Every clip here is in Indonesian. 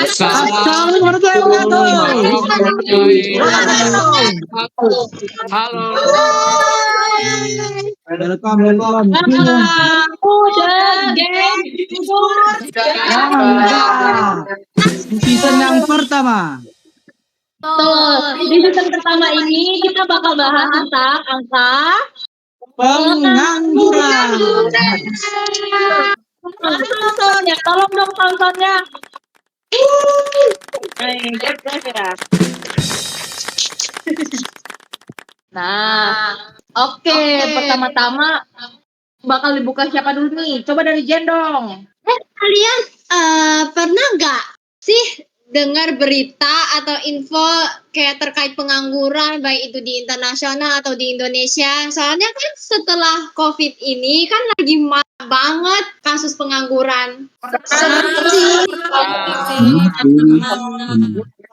Assalamualaikum warahmatullahi wabarakatuh. Halo. Welcome. Udah, geng. Season yang pertama. Di season pertama ini kita bakal bahas tentang angka Pengangguran. Soundnya, tolong dong soundnya. Nah, oke. Pertama-tama bakal dibuka siapa dulu nih? Coba dari Jen dong. Kalian pernah nggak sih dengar berita atau info kayak terkait pengangguran baik itu di internasional atau di Indonesia? Soalnya kan setelah COVID ini kan lagi marah banget kasus pengangguran.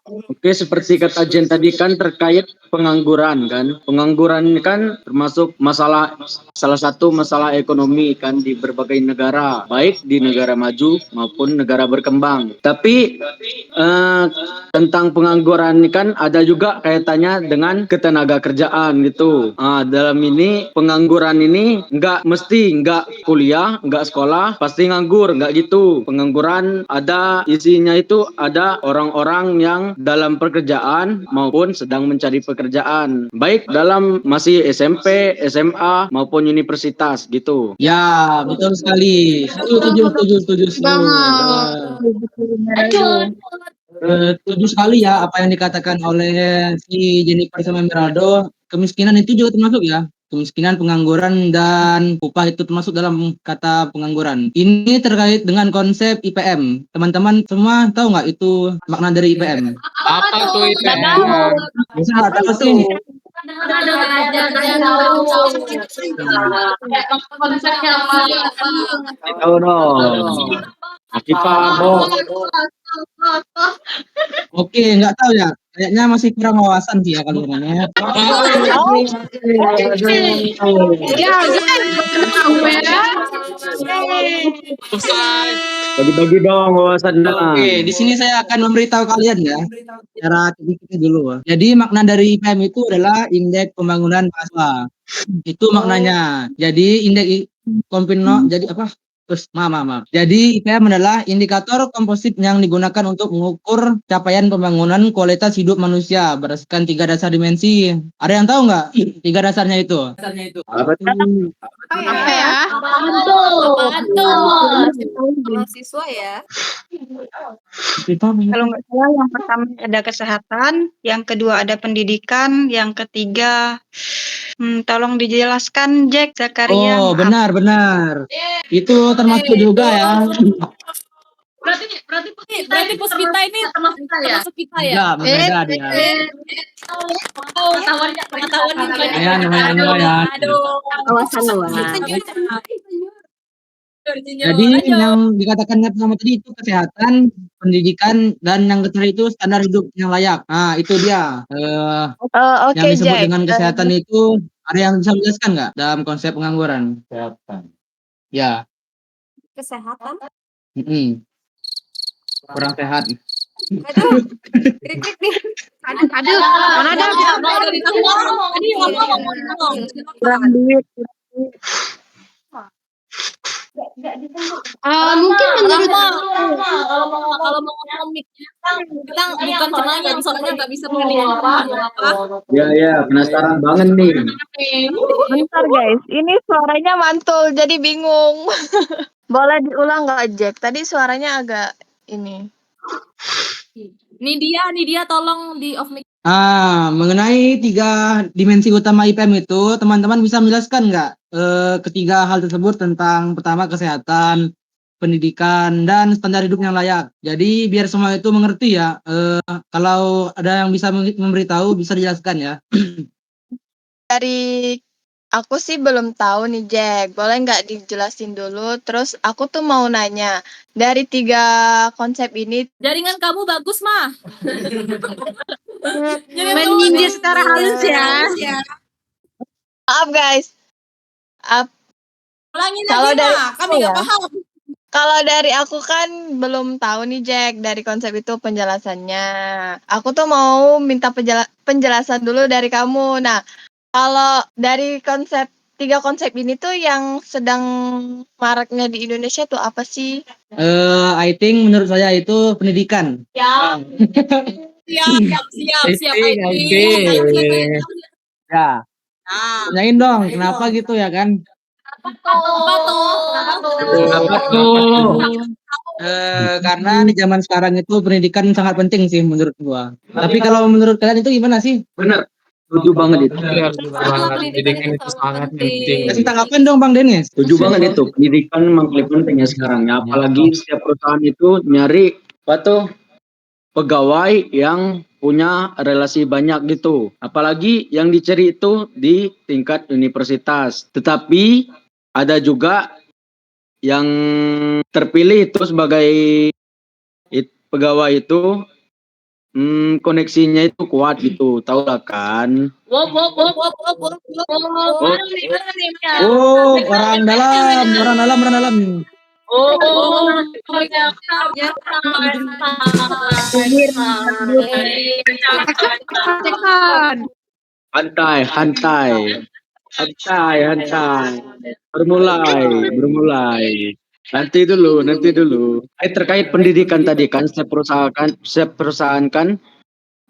Oke, seperti kata Jen tadi kan terkait pengangguran kan. Pengangguran kan termasuk salah satu masalah ekonomi kan di berbagai negara, baik di negara maju maupun negara berkembang. Tapi tentang pengangguran ini kan ada juga kaitannya dengan ketenaga kerjaan gitu. Dalam ini pengangguran ini nggak kuliah, nggak sekolah, pasti nganggur, nggak gitu. Pengangguran ada isinya itu ada orang-orang yang dalam pekerjaan maupun sedang mencari pekerjaan, baik dalam masih SMP, SMA maupun universitas gitu. Ya, betul sekali. Setuju. Setuju sekali ya apa yang dikatakan oleh si Jennifer sama Miraldo. Kemiskinan itu juga termasuk ya. Kemiskinan, pengangguran, dan upah itu termasuk dalam kata pengangguran. Ini terkait dengan konsep IPM. Teman-teman semua tahu nggak itu makna dari IPM? Apa tuh IPM? Bisa nggak tahu sih? Konsepnya apa? Oh no. Oke, nggak tahu ya. Kayaknya masih kurang wawasan sih ya kalian ya. Bagi-bagi dong wawasannya. Oke, di sini saya akan memberitahu kalian ya, secara sedikit dulu. Jadi makna dari IPM itu adalah Indeks Pembangunan Mahasiswa. Itu maknanya. Jadi indeks jadi apa? Terus maaf. Jadi IPM adalah indikator komposit yang digunakan untuk mengukur capaian pembangunan kualitas hidup manusia berdasarkan 3 dasar dimensi. Ada yang tahu nggak 3 dasarnya itu? Apa tuh? Apa ya? Mahasiswa ya. Kalau nggak salah yang pertama ada kesehatan, yang kedua ada pendidikan, yang ketiga tolong dijelaskan Jack Zakaria. Oh, benar. Itu termasuk juga ya. Berarti Puspita ini termasuk kita ya? Enggak, beda dia. Pengetahuan Lumayan. Aduh. Jadi yang dikatakan pertama tadi itu kesehatan, pendidikan, dan yang ketiga itu standar hidup yang layak. Nah, itu dia. Yang disebut dengan kesehatan itu ada yang bisa menjelaskan nggak dalam konsep pengangguran? Kesehatan. Ya. Kesehatan. Kurang sehat. Aduh. Krik nih. Aduh. Mana ada? Kurang duit. Mungkin menurut kalau mau ngomong kita bukan cenayang soalnya nggak bisa ngomong apa. Ya, penasaran banget nih. Bentar guys, ini suaranya mantul jadi bingung. Boleh diulang nggak Jack? Tadi suaranya agak ini. Nih dia tolong di off mic. Mengenai 3 dimensi utama IPM itu, teman-teman bisa menjelaskan nggak ketiga hal tersebut tentang pertama kesehatan, pendidikan, dan standar hidup yang layak. Jadi biar semua itu mengerti ya. Kalau ada yang bisa memberitahu, bisa dijelaskan ya. Dari aku sih belum tahu nih Jack. Boleh nggak dijelasin dulu? Terus aku tuh mau nanya, dari 3 konsep ini Jaringan kamu bagus mah. menyindir secara halus ya. maaf guys. Ulangin Kalau lagi dari mah, kami nggak paham. Kalau dari aku kan belum tahu nih Jack dari konsep itu penjelasannya. Aku tuh mau minta penjelasan dulu dari kamu. Nah, kalau dari tiga konsep ini tuh yang sedang maraknya di Indonesia tuh apa sih? I think menurut saya itu pendidikan. Ya. Siap, I think. Ya, Nah, tanyain dong, kenapa gitu ya kan? apa tuh? Kenapa tuh? Karena di zaman sekarang itu pendidikan sangat penting sih menurut gua. Tapi kalau menurut kalian itu gimana sih? Benar. Setuju banget itu. Benar banget. Pendidikan itu sangat penting. Kasih tanggapan dong Bang Denis. Setuju banget itu. Pendidikan memang paling pentingnya sekarang ya. Apalagi setiap perusahaan itu nyari apa tuh pegawai yang punya relasi banyak gitu. Apalagi yang dicari itu di tingkat universitas. Tetapi ada juga yang terpilih itu sebagai pegawai itu koneksinya itu kuat gitu, tahu lah kan? Wop. Orang dalam. Hantai. Bermulai. Nanti dulu. Terkait pendidikan tadi kan, setiap perusahaan kan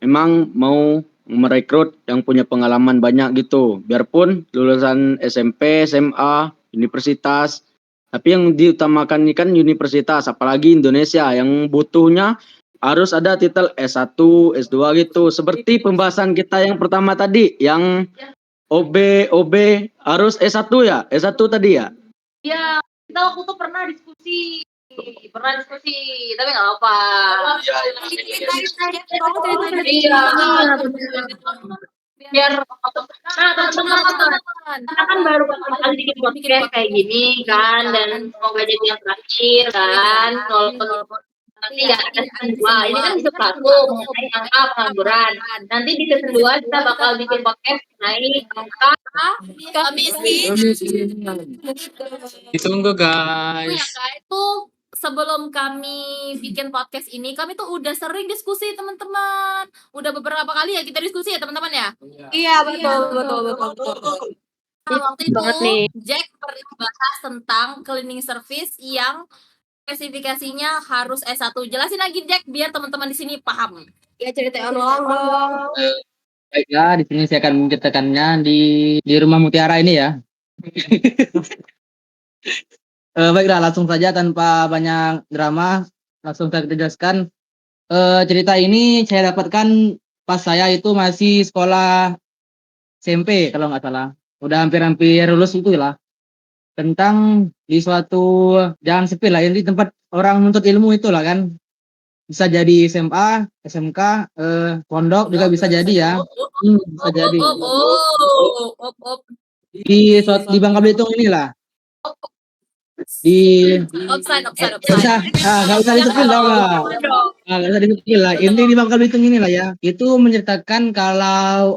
memang mau merekrut yang punya pengalaman banyak gitu. Biarpun lulusan SMP, SMA, universitas, tapi yang diutamakan ini kan universitas, apalagi Indonesia yang butuhnya harus ada titel S1, S2 gitu. Seperti pembahasan kita yang pertama tadi, yang OB harus S1 ya? S1 tadi ya? Iya, kita waktu itu pernah diskusi, tapi nggak apa. Iya. Biar teman-teman, kita kan baru pertama kali bikin podcast kayak gini kan, dan semoga jadi yang terakhir kan. Walaupun nanti nggak ada season 2, ini kan season 1 mengenai angka pengangguran. Nanti di season 2 kita bakal bikin podcast mengenai angka Ditunggu Oh ya guys. Kak, itu sebelum kami bikin podcast ini, kami tuh udah sering diskusi teman-teman. Udah beberapa kali ya kita diskusi ya teman-teman ya. Iya, betul. Nah, waktu itu banget nih. Jack pernah bahas tentang cleaning service yang spesifikasinya harus S1. Jelasin lagi Jack biar teman-teman di sini paham. Ya ceritain dong. Baiklah, di sini saya akan menceritakannya di Rumah Mutiara ini ya. Baiklah, langsung saja tanpa banyak drama, langsung saya jelaskan. Cerita ini saya dapatkan pas saya itu masih sekolah SMP kalau nggak salah. Udah hampir-hampir lulus itu lah. Tentang di suatu jalan sipil lah, ini tempat orang menuntut ilmu itulah kan. Bisa jadi SMA, SMK, pondok juga bisa jadi ya. Bisa jadi. Di Bangka Belitung inilah. Offside. Nggak usah disebut dong lah. Nggak usah disebut lah. Ini di Bangka Belitung inilah ya. Itu menceritakan kalau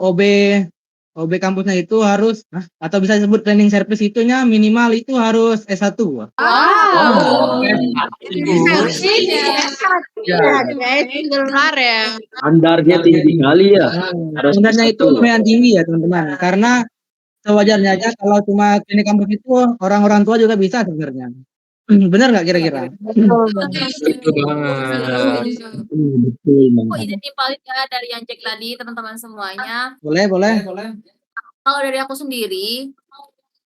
OB kampusnya itu harus atau bisa disebut training service itunya minimal itu harus S1. Wow. Benar ya. Standarnya tinggi kali ya. Standarnya itu lumayan tinggi ya teman-teman. Karena sewajarnya aja kalau cuma klinik kampus itu orang-orang tua juga bisa sebenarnya. Benar nggak kira-kira? Itu banget. Aku ide paling ya dari yang Jack tadi teman-teman semuanya. Boleh. Kalau dari aku sendiri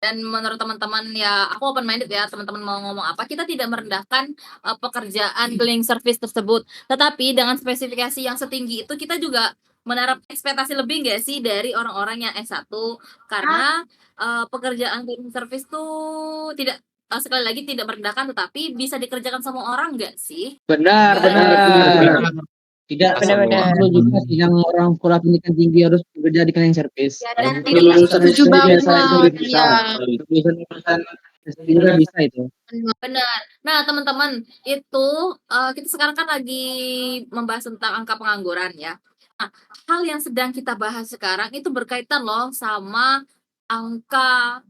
dan menurut teman-teman ya aku open minded ya, teman-teman mau ngomong apa kita tidak merendahkan pekerjaan cleaning service tersebut, tetapi dengan spesifikasi yang setinggi itu kita juga menaruh ekspektasi lebih nggak sih dari orang-orang yang S1 karena pekerjaan cleaning service tuh tidak sekali lagi tidak merendahkan tetapi bisa dikerjakan semua orang nggak sih? Benar. Tidak Benar-benar. perlu juga sih yang orang sekolah pendidikan tinggi harus bekerja di cleaning service. Ya, dan Setuju banget. Bisa. Lulusan juga bisa itu. Benar. Nah, teman-teman, itu kita sekarang kan lagi membahas tentang angka pengangguran ya. Nah, hal yang sedang kita bahas sekarang itu berkaitan loh sama angka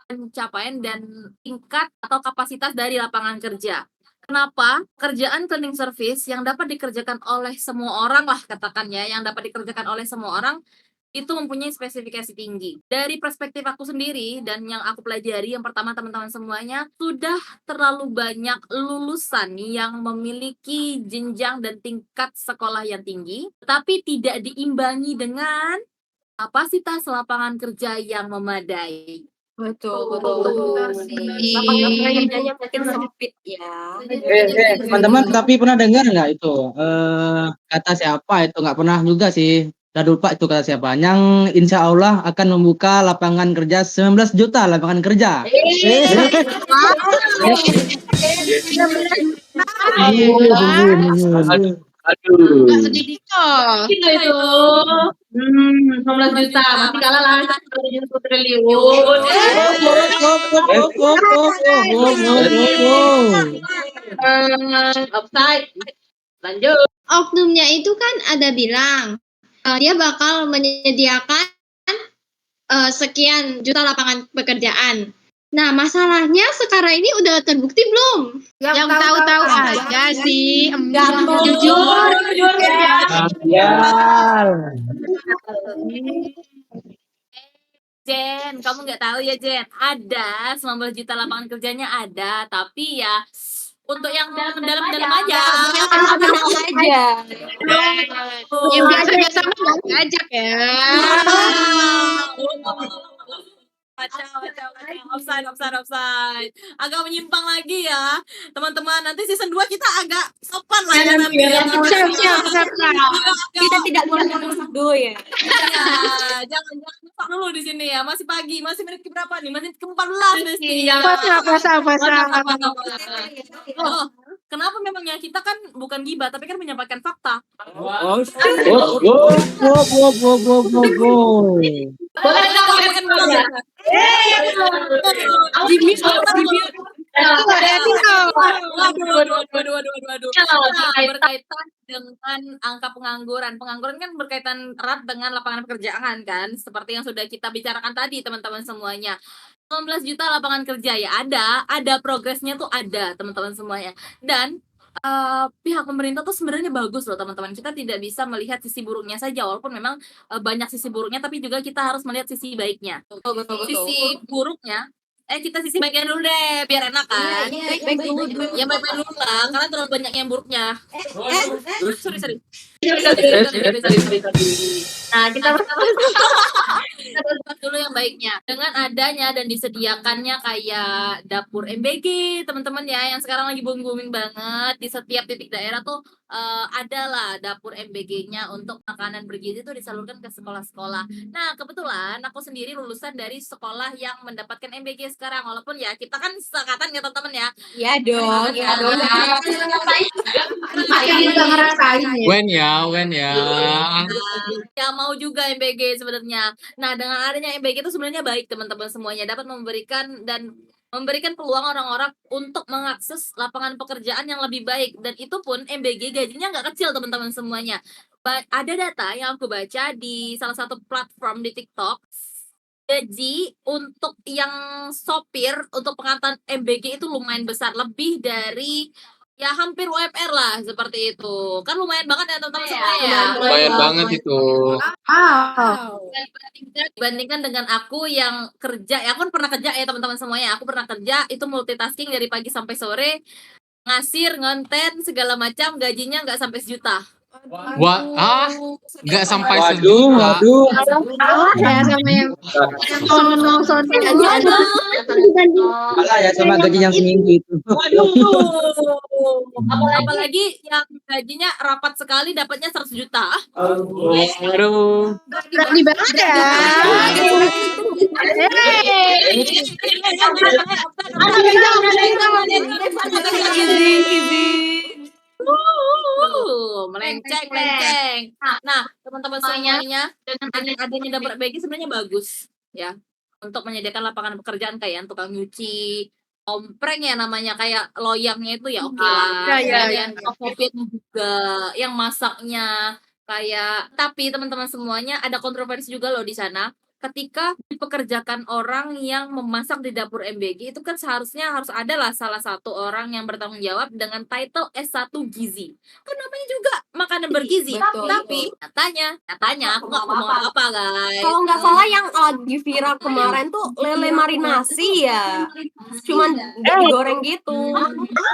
pencapaian dan tingkat atau kapasitas dari lapangan kerja. Kenapa? Kerjaan cleaning service yang dapat dikerjakan oleh semua orang lah katakan ya, yang dapat dikerjakan oleh semua orang itu mempunyai spesifikasi tinggi. Dari perspektif aku sendiri dan yang aku pelajari, yang pertama teman-teman semuanya, sudah terlalu banyak lulusan yang memiliki jenjang dan tingkat sekolah yang tinggi, tapi tidak diimbangi dengan kapasitas lapangan kerja yang memadai. Betul. Lapangan kerjanya makin sempit ya. Teman-teman, tapi pernah dengar nggak itu kata siapa itu? Nggak pernah juga sih. Udah lupa itu kata siapa. Yang insya Allah akan membuka lapangan kerja 19 juta lapangan kerja. Aduh. Nggak sedikit kok. Gitu itu. 19 juta. Masih kalah lah 1 triliun. Offside. Lanjut. Oknumnya itu kan ada bilang dia bakal menyediakan sekian juta lapangan pekerjaan. Nah, masalahnya sekarang ini udah terbukti belum? Yang tahu-tahu aja sih. Jujur ya. Jen, kamu nggak tahu ya Jen, ada 19 juta lapangan kerjanya ada, tapi ya untuk yang dalam-dalam aja. aja. Yang biasa-biasa mah nggak ngajak ya. Kacau. Offside. Agak menyimpang lagi ya. Teman-teman, nanti season 2 kita agak sopan lah ya nanti. Siap. Kita tidak boleh dulu ya. Ya, jangan lupa dulu di sini ya. Masih pagi, masih menit ke berapa nih? Menit ke-14 Besti. Iya. Puasa. Oh, kenapa memangnya kita kan bukan gibah tapi kan menyampaikan fakta. Boleh nggak pakai meja? Jimmy. Waduh. Berkaitan dengan angka pengangguran. Pengangguran kan berkaitan erat dengan lapangan pekerjaan kan, seperti yang sudah kita bicarakan tadi teman-teman semuanya. 19 juta lapangan kerja ya ada progresnya tuh ada teman-teman semuanya. Dan pihak pemerintah tuh sebenarnya bagus loh teman-teman. Kita tidak bisa melihat sisi buruknya saja walaupun memang banyak sisi buruknya, tapi juga kita harus melihat sisi baiknya. Betul. Sisi buruknya kita sisi baiknya dulu deh biar enak kan. Baik dulu. Ya baik dulu lah karena terlalu banyak yang buruknya. Sorry. Nah, kita Kita dulu yang baiknya. Dengan adanya dan disediakannya kayak dapur MBG, teman-teman ya, yang sekarang lagi booming banget di setiap titik daerah tuh adalah dapur MBG-nya untuk makanan bergizi itu disalurkan ke sekolah-sekolah. Nah, kebetulan aku sendiri lulusan dari sekolah yang mendapatkan MBG sekarang, walaupun ya kita kan seangkatan ya teman-teman ya. Iya dong. Kita ngerasain ya. When ya. Ya mau juga MBG sebenarnya. Nah, dengan adanya MBG itu sebenarnya baik teman-teman semuanya, dapat memberikan peluang orang-orang untuk mengakses lapangan pekerjaan yang lebih baik, dan itu pun MBG gajinya nggak kecil teman-teman semuanya. Ada data yang aku baca di salah satu platform di TikTok, gaji untuk yang sopir untuk pengangkatan MBG itu lumayan besar, lebih dari ya hampir UMR lah seperti itu. Kan lumayan banget ya teman-teman semuanya ya. Lumayan banget itu. Dibandingkan dengan aku yang kerja, ya aku kan pernah kerja ya teman-teman semuanya. Aku pernah kerja itu multitasking dari pagi sampai sore, ngasir, ngonten segala macam, gajinya nggak sampai 1 juta. Nggak sampai Waduh. Salah ya sama yang sono. Kalah ya sama gaji yang seminggu itu. Apalagi yang gajinya rapat sekali dapatnya 100 juta. Aduh. berani banget ya. Melenceng. Nah, teman-teman semuanya, dengan adanya dapur MBG sebenarnya bagus ya untuk menyediakan lapangan pekerjaan kayak yang tukang nyuci, ompreng ya namanya, kayak loyangnya itu ya oke lah. Kemudian kopit juga, yang masaknya kayak, tapi teman-teman semuanya ada kontroversi juga loh di sana. ketika dipekerjakan orang yang memasak di dapur MBG itu kan seharusnya harus ada lah salah satu orang yang bertanggung jawab dengan title S1 gizi. Kan namanya juga makanan bergizi. Betul. Tapi nyatanya aku nggak ngomong apa guys. Kalau nggak salah yang lagi viral kemarin tuh lele marinasi ya. Cuman digoreng gitu.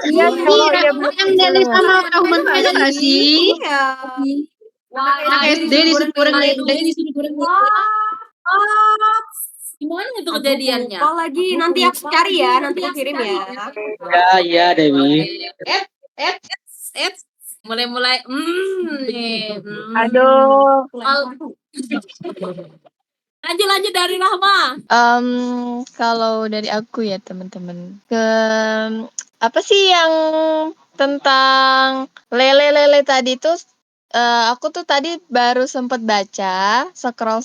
Iya, kalau ya yang dari sama tahu mentah itu nggak sih? Iya. Anak SD disuruh goreng lele. Gimana itu Aku kejadiannya? lupa lagi, nanti aku cari ya, nanti aku kirim ya. Ya Dewi. Mulai nih. Aduh. Lanjut dari Rahma. Kalau dari aku ya teman-teman, apa sih yang tentang lele tadi tuh, aku tuh tadi baru sempet baca, scroll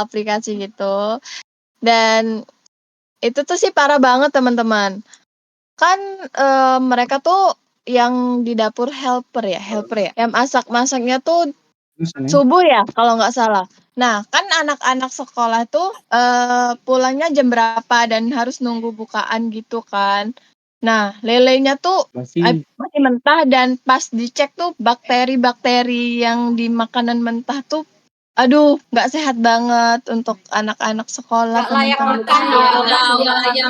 aplikasi gitu, dan itu tuh sih parah banget teman-teman. Kan mereka tuh yang di dapur helper ya, yang masaknya tuh subuh ya kalau nggak salah. Nah kan anak-anak sekolah tuh pulangnya jam berapa dan harus nunggu bukaan gitu kan. Nah lelenya tuh masih mentah dan pas dicek tuh bakteri yang di makanan mentah tuh aduh nggak sehat banget untuk anak-anak sekolah Nggak layak teman-teman. makan ya.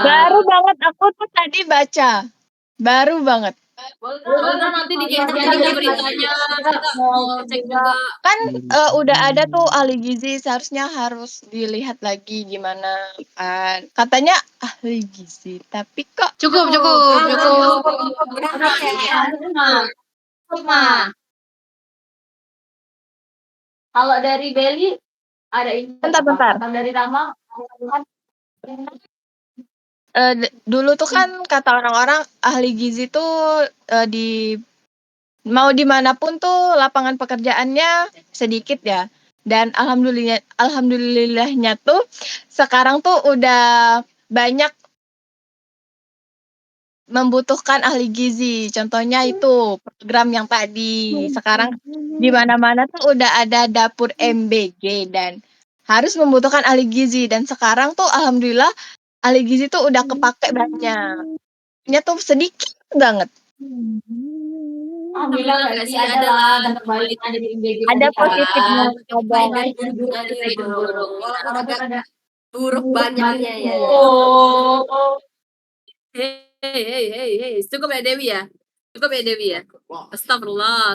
Baru banget aku tuh tadi baca. Baru banget. Boleh nanti dikirim beritanya. Kita mau cek juga. Kan udah ada tuh ahli gizi, seharusnya harus dilihat lagi gimana kan. Katanya ahli gizi, tapi kok Cukup. Berangkat ya. Kalau dari Beli ada info bentar. dari Rama Dulu tuh kan kata orang-orang ahli gizi tuh mau dimanapun tuh lapangan pekerjaannya sedikit ya. Dan alhamdulillahnya tuh sekarang tuh udah banyak membutuhkan ahli gizi. Contohnya itu program yang tadi. Sekarang di mana-mana tuh udah ada dapur MBG dan harus membutuhkan ahli gizi. Dan sekarang tuh alhamdulillah ahli gizi tuh udah kepake banyak. Nya tuh sedikit banget. Alhamdulillah nggak sih ada balik ada di MBG Ada tadi kan. positifnya. Baik dan buruk dari buruk. Walaupun ada buruk banyaknya ya. Hei. Cukup ya Dewi ya. Astagfirullah.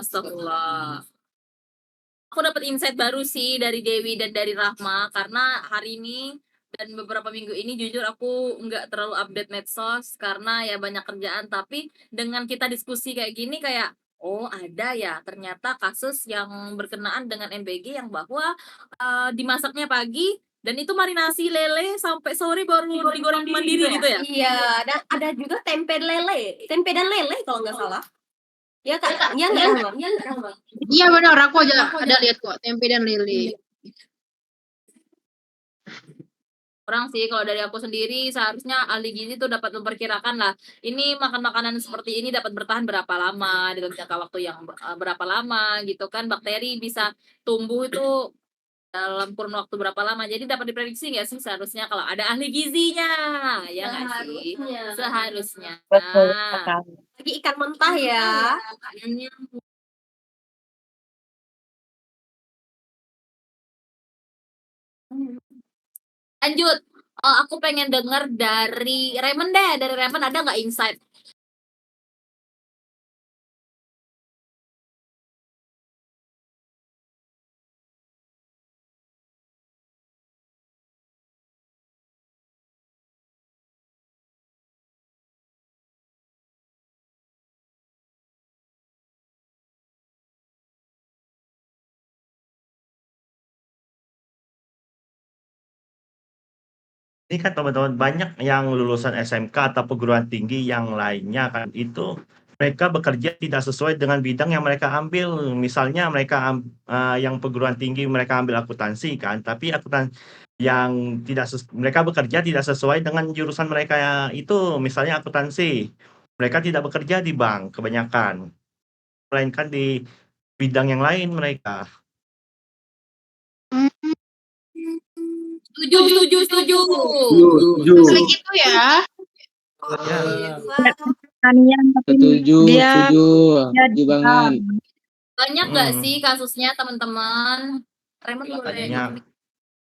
Aku dapat insight baru sih dari Dewi dan dari Rahma karena hari ini dan beberapa minggu ini jujur aku nggak terlalu update medsos karena ya banyak kerjaan, tapi dengan kita diskusi kayak gini kayak oh ada ya ternyata kasus yang berkenaan dengan MBG yang bahwa dimasaknya pagi dan itu marinasi lele sampai sore baru digoreng mandiri gitu ya. Iya, dan ada juga tempe dan lele kalau nggak salah. Ya kak, ya nggak Rahma? Iya benar, aku ada lihat kok tempe dan lele. Orang sih kalau dari aku sendiri seharusnya ahli gizi tuh dapat memperkirakan lah ini makanan seperti ini dapat bertahan berapa lama dalam jangka waktu yang berapa lama gitu kan, bakteri bisa tumbuh itu dalam kurun waktu berapa lama, jadi dapat diprediksi nggak sih seharusnya kalau ada ahli gizinya ya nggak sih seharusnya. Betul sekali. Lagi ikan mentah ya. Lanjut, aku pengen dengar dari Raymond deh. Dari Raymond ada nggak insight? Ini kan teman-teman banyak yang lulusan SMK atau perguruan tinggi yang lainnya kan itu mereka bekerja tidak sesuai dengan bidang yang mereka ambil. Misalnya mereka yang perguruan tinggi mereka ambil akuntansi kan, tapi yang mereka bekerja tidak sesuai dengan jurusan mereka itu, misalnya akuntansi. Mereka tidak bekerja di bank kebanyakan, melainkan di bidang yang lain mereka. Setuju. Setuju. Sering itu ya. Ya. Pertanian tapi Setuju, dia setuju. dia Setuju banget. Banyak nggak sih kasusnya teman-teman? Raymond boleh Banyak.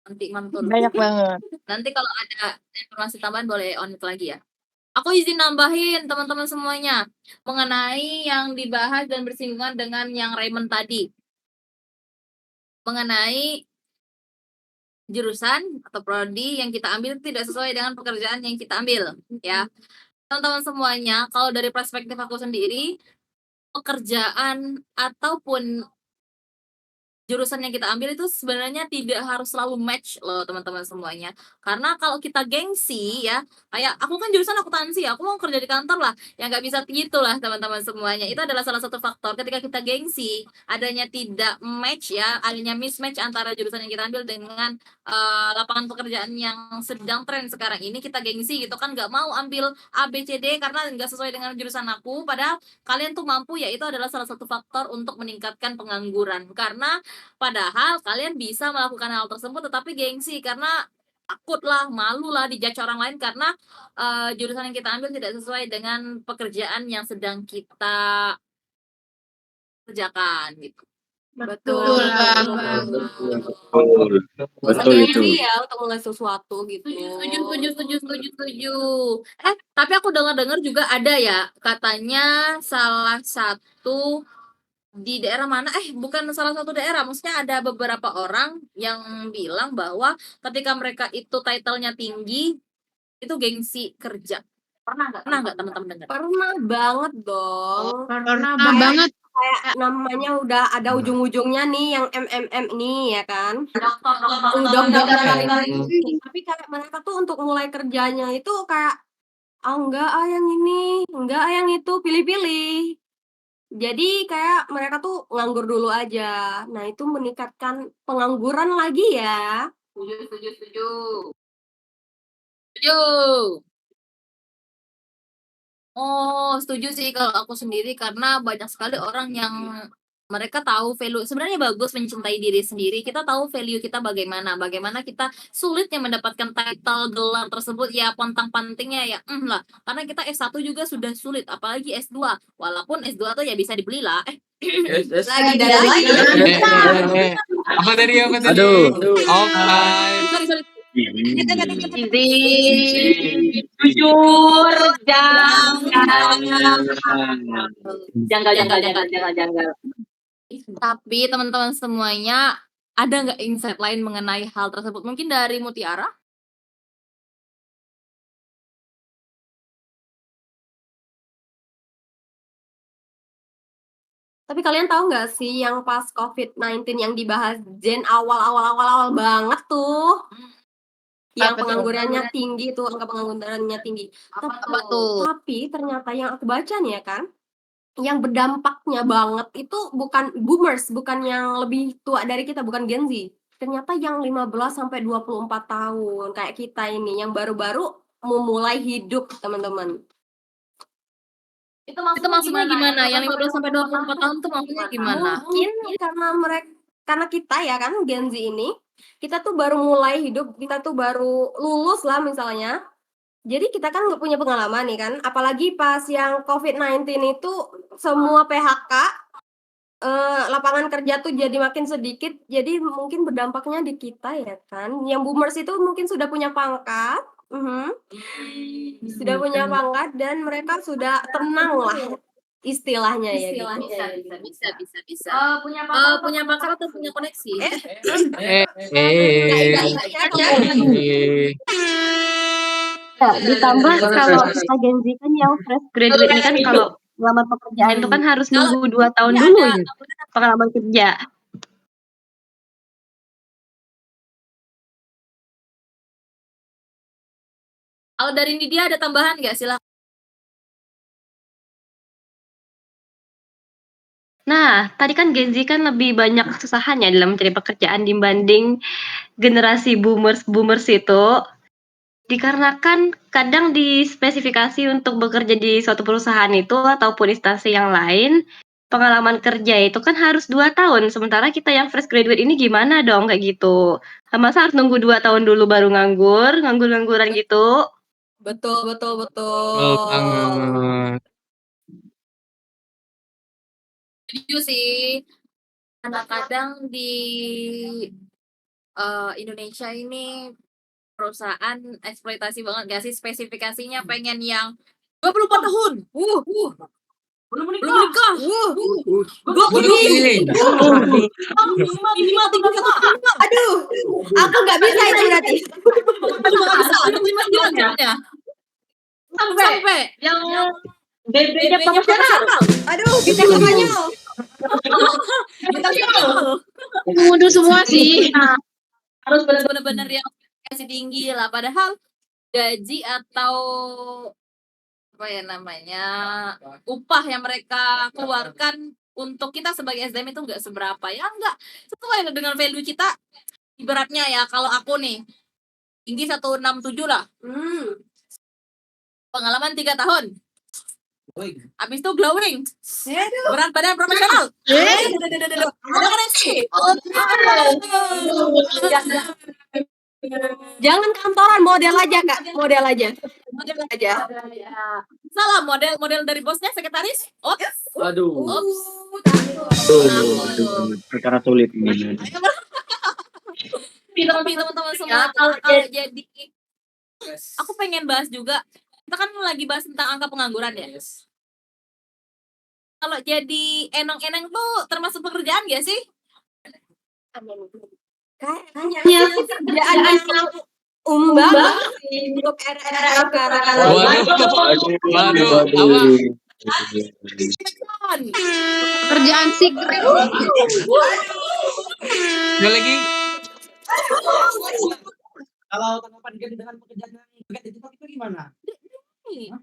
nanti mantul. Banyak banget. Nanti kalau ada informasi tambahan boleh on it lagi ya. Aku izin nambahin teman-teman semuanya mengenai yang dibahas dan bersinggungan dengan yang Raymond tadi. Mengenai jurusan atau prodi yang kita ambil tidak sesuai dengan pekerjaan yang kita ambil, ya. Teman-teman semuanya, kalau dari perspektif aku sendiri, pekerjaan ataupun jurusan yang kita ambil itu sebenarnya tidak harus selalu match loh teman-teman semuanya. Karena kalau kita gengsi ya, kayak aku kan jurusan akuntansi, aku mau kerja di kantor lah, ya nggak bisa gitu lah teman-teman semuanya. Itu adalah salah satu faktor ketika kita gengsi, adanya tidak match ya, adanya mismatch antara jurusan yang kita ambil dengan lapangan pekerjaan yang sedang tren sekarang ini, kita gengsi gitu kan, nggak mau ambil A, B, C, D karena nggak sesuai dengan jurusan aku, padahal kalian tuh mampu ya, itu adalah salah satu faktor untuk meningkatkan pengangguran. Karena padahal kalian bisa melakukan hal tersebut tetapi gengsi karena takut lah, malu lah dijudge orang lain karena jurusan yang kita ambil tidak sesuai dengan pekerjaan yang sedang kita kerjakan gitu. Betul. Betul itu. Ya untuk mulai sesuatu gitu. Setuju. Tapi aku dengar juga ada ya, katanya salah satu di daerah mana, bukan salah satu daerah, maksudnya ada beberapa orang yang bilang bahwa ketika mereka itu title-nya tinggi, itu gengsi kerja. Pernah nggak teman-teman dengar? Pernah banget dong. Pernah banget. Kayak namanya udah ada ujung-ujungnya nih yang MMM ini ya kan. Dokter. Tapi kayak mereka tuh untuk mulai kerjanya itu kayak enggak yang ini, enggak yang itu, pilih-pilih. Jadi kayak mereka tuh nganggur dulu aja. Nah, itu meningkatkan pengangguran lagi ya. Setuju. Setuju sih kalau aku sendiri karena banyak sekali orang yang mereka tahu value, sebenarnya bagus mencintai diri sendiri. Kita tahu value kita bagaimana kita sulitnya mendapatkan title gelar tersebut ya, pontang-pantingnya ya lah. Karena kita S1 juga sudah sulit, apalagi S2. Walaupun S2 tuh ya bisa dibeli lah. Lagi. Apa tadi? Aduh. Sorry. Jujur, Janggal. Tapi teman-teman semuanya, ada nggak insight lain mengenai hal tersebut? Mungkin dari Mutiara? Tapi kalian tahu nggak sih yang pas COVID-19 yang dibahas Jen awal banget tuh? Yang penganggurannya tinggi tuh, angka penganggurannya tinggi. Tapi ternyata yang aku baca nih ya kan, yang berdampaknya banget itu bukan boomers, bukan yang lebih tua dari kita, bukan Gen Z. Ternyata yang 15 sampai 24 tahun kayak kita ini yang baru-baru memulai hidup, teman-teman. Itu maksudnya gimana? Yang 15 sampai 24 tahun tuh maksudnya gimana? Mungkin karena kita ya kan Gen Z ini, kita tuh baru mulai hidup, kita tuh baru lulus lah misalnya. Jadi kita kan nggak punya pengalaman nih kan, apalagi pas yang COVID-19 itu semua PHK, lapangan kerja tuh jadi makin sedikit, jadi mungkin berdampaknya di kita ya kan. Yang boomers itu mungkin sudah punya pangkat, dan mereka sudah tenang lah istilahnya ya gitu. Bisa. Punya pakar atau punya koneksi? ditambah kalau agensi kan yang fresh graduate ini kan kalau melamar pekerjaan itu kan harus nunggu 2 tahun dulu ya pengalaman kerja. Kalau dari Nidia ada tambahan nggak? Silakan. Nah, tadi kan Gen Z kan lebih banyak kesusahannya dalam mencari pekerjaan dibanding generasi boomers itu. Dikarenakan kadang dispesifikasi untuk bekerja di suatu perusahaan itu ataupun instansi yang lain, pengalaman kerja itu kan harus 2 tahun, sementara kita yang fresh graduate ini gimana dong kayak gitu? Masa harus nunggu 2 tahun dulu baru nganggur-ngangguran gitu? Betul, betul, Betul betul. banget. Setuju sih. Kadang-kadang di Indonesia ini perusahaan eksploitasi banget gak sih, spesifikasinya pengen yang 24 tahun. Belum menikah. 20 Wih. minimal 35. Aduh, aku nggak bisa itu berarti. Aduh, gak bisa. 35 gimana caranya? Sampai yang BB-nya proporsional. Aduh, bisa konyol. Mundur semua sih. Harus benar-benar yang kasih tinggi lah. Padahal gaji atau apa ya namanya, upah yang mereka keluarkan untuk kita sebagai SDM itu enggak seberapa ya, enggak sesuai dengan value kita. Ibaratnya ya, kalau aku nih tinggi 167 lah, pengalaman 3 tahun, habis itu glowing, berat badan proporsional, ada koneksi. Jangan kantoran, model aja Kak, model aja. Salah, model dari bosnya sekretaris. Aduh. Aduh. Perkara sulit ini. Tapi teman-teman semua, kalau jadi aku pengen bahas juga, kita kan lagi bahas tentang angka pengangguran ya. Kalau jadi enong-eneng tuh termasuk pekerjaan gak sih? Kayaknya kerjaan yang banget sih untuk era sekarang. Waduh, apa? Kerjaan sih. Ada lagi? Kalau tanggapan ganti dengan pekerjaan yang berat di TikTok itu gimana?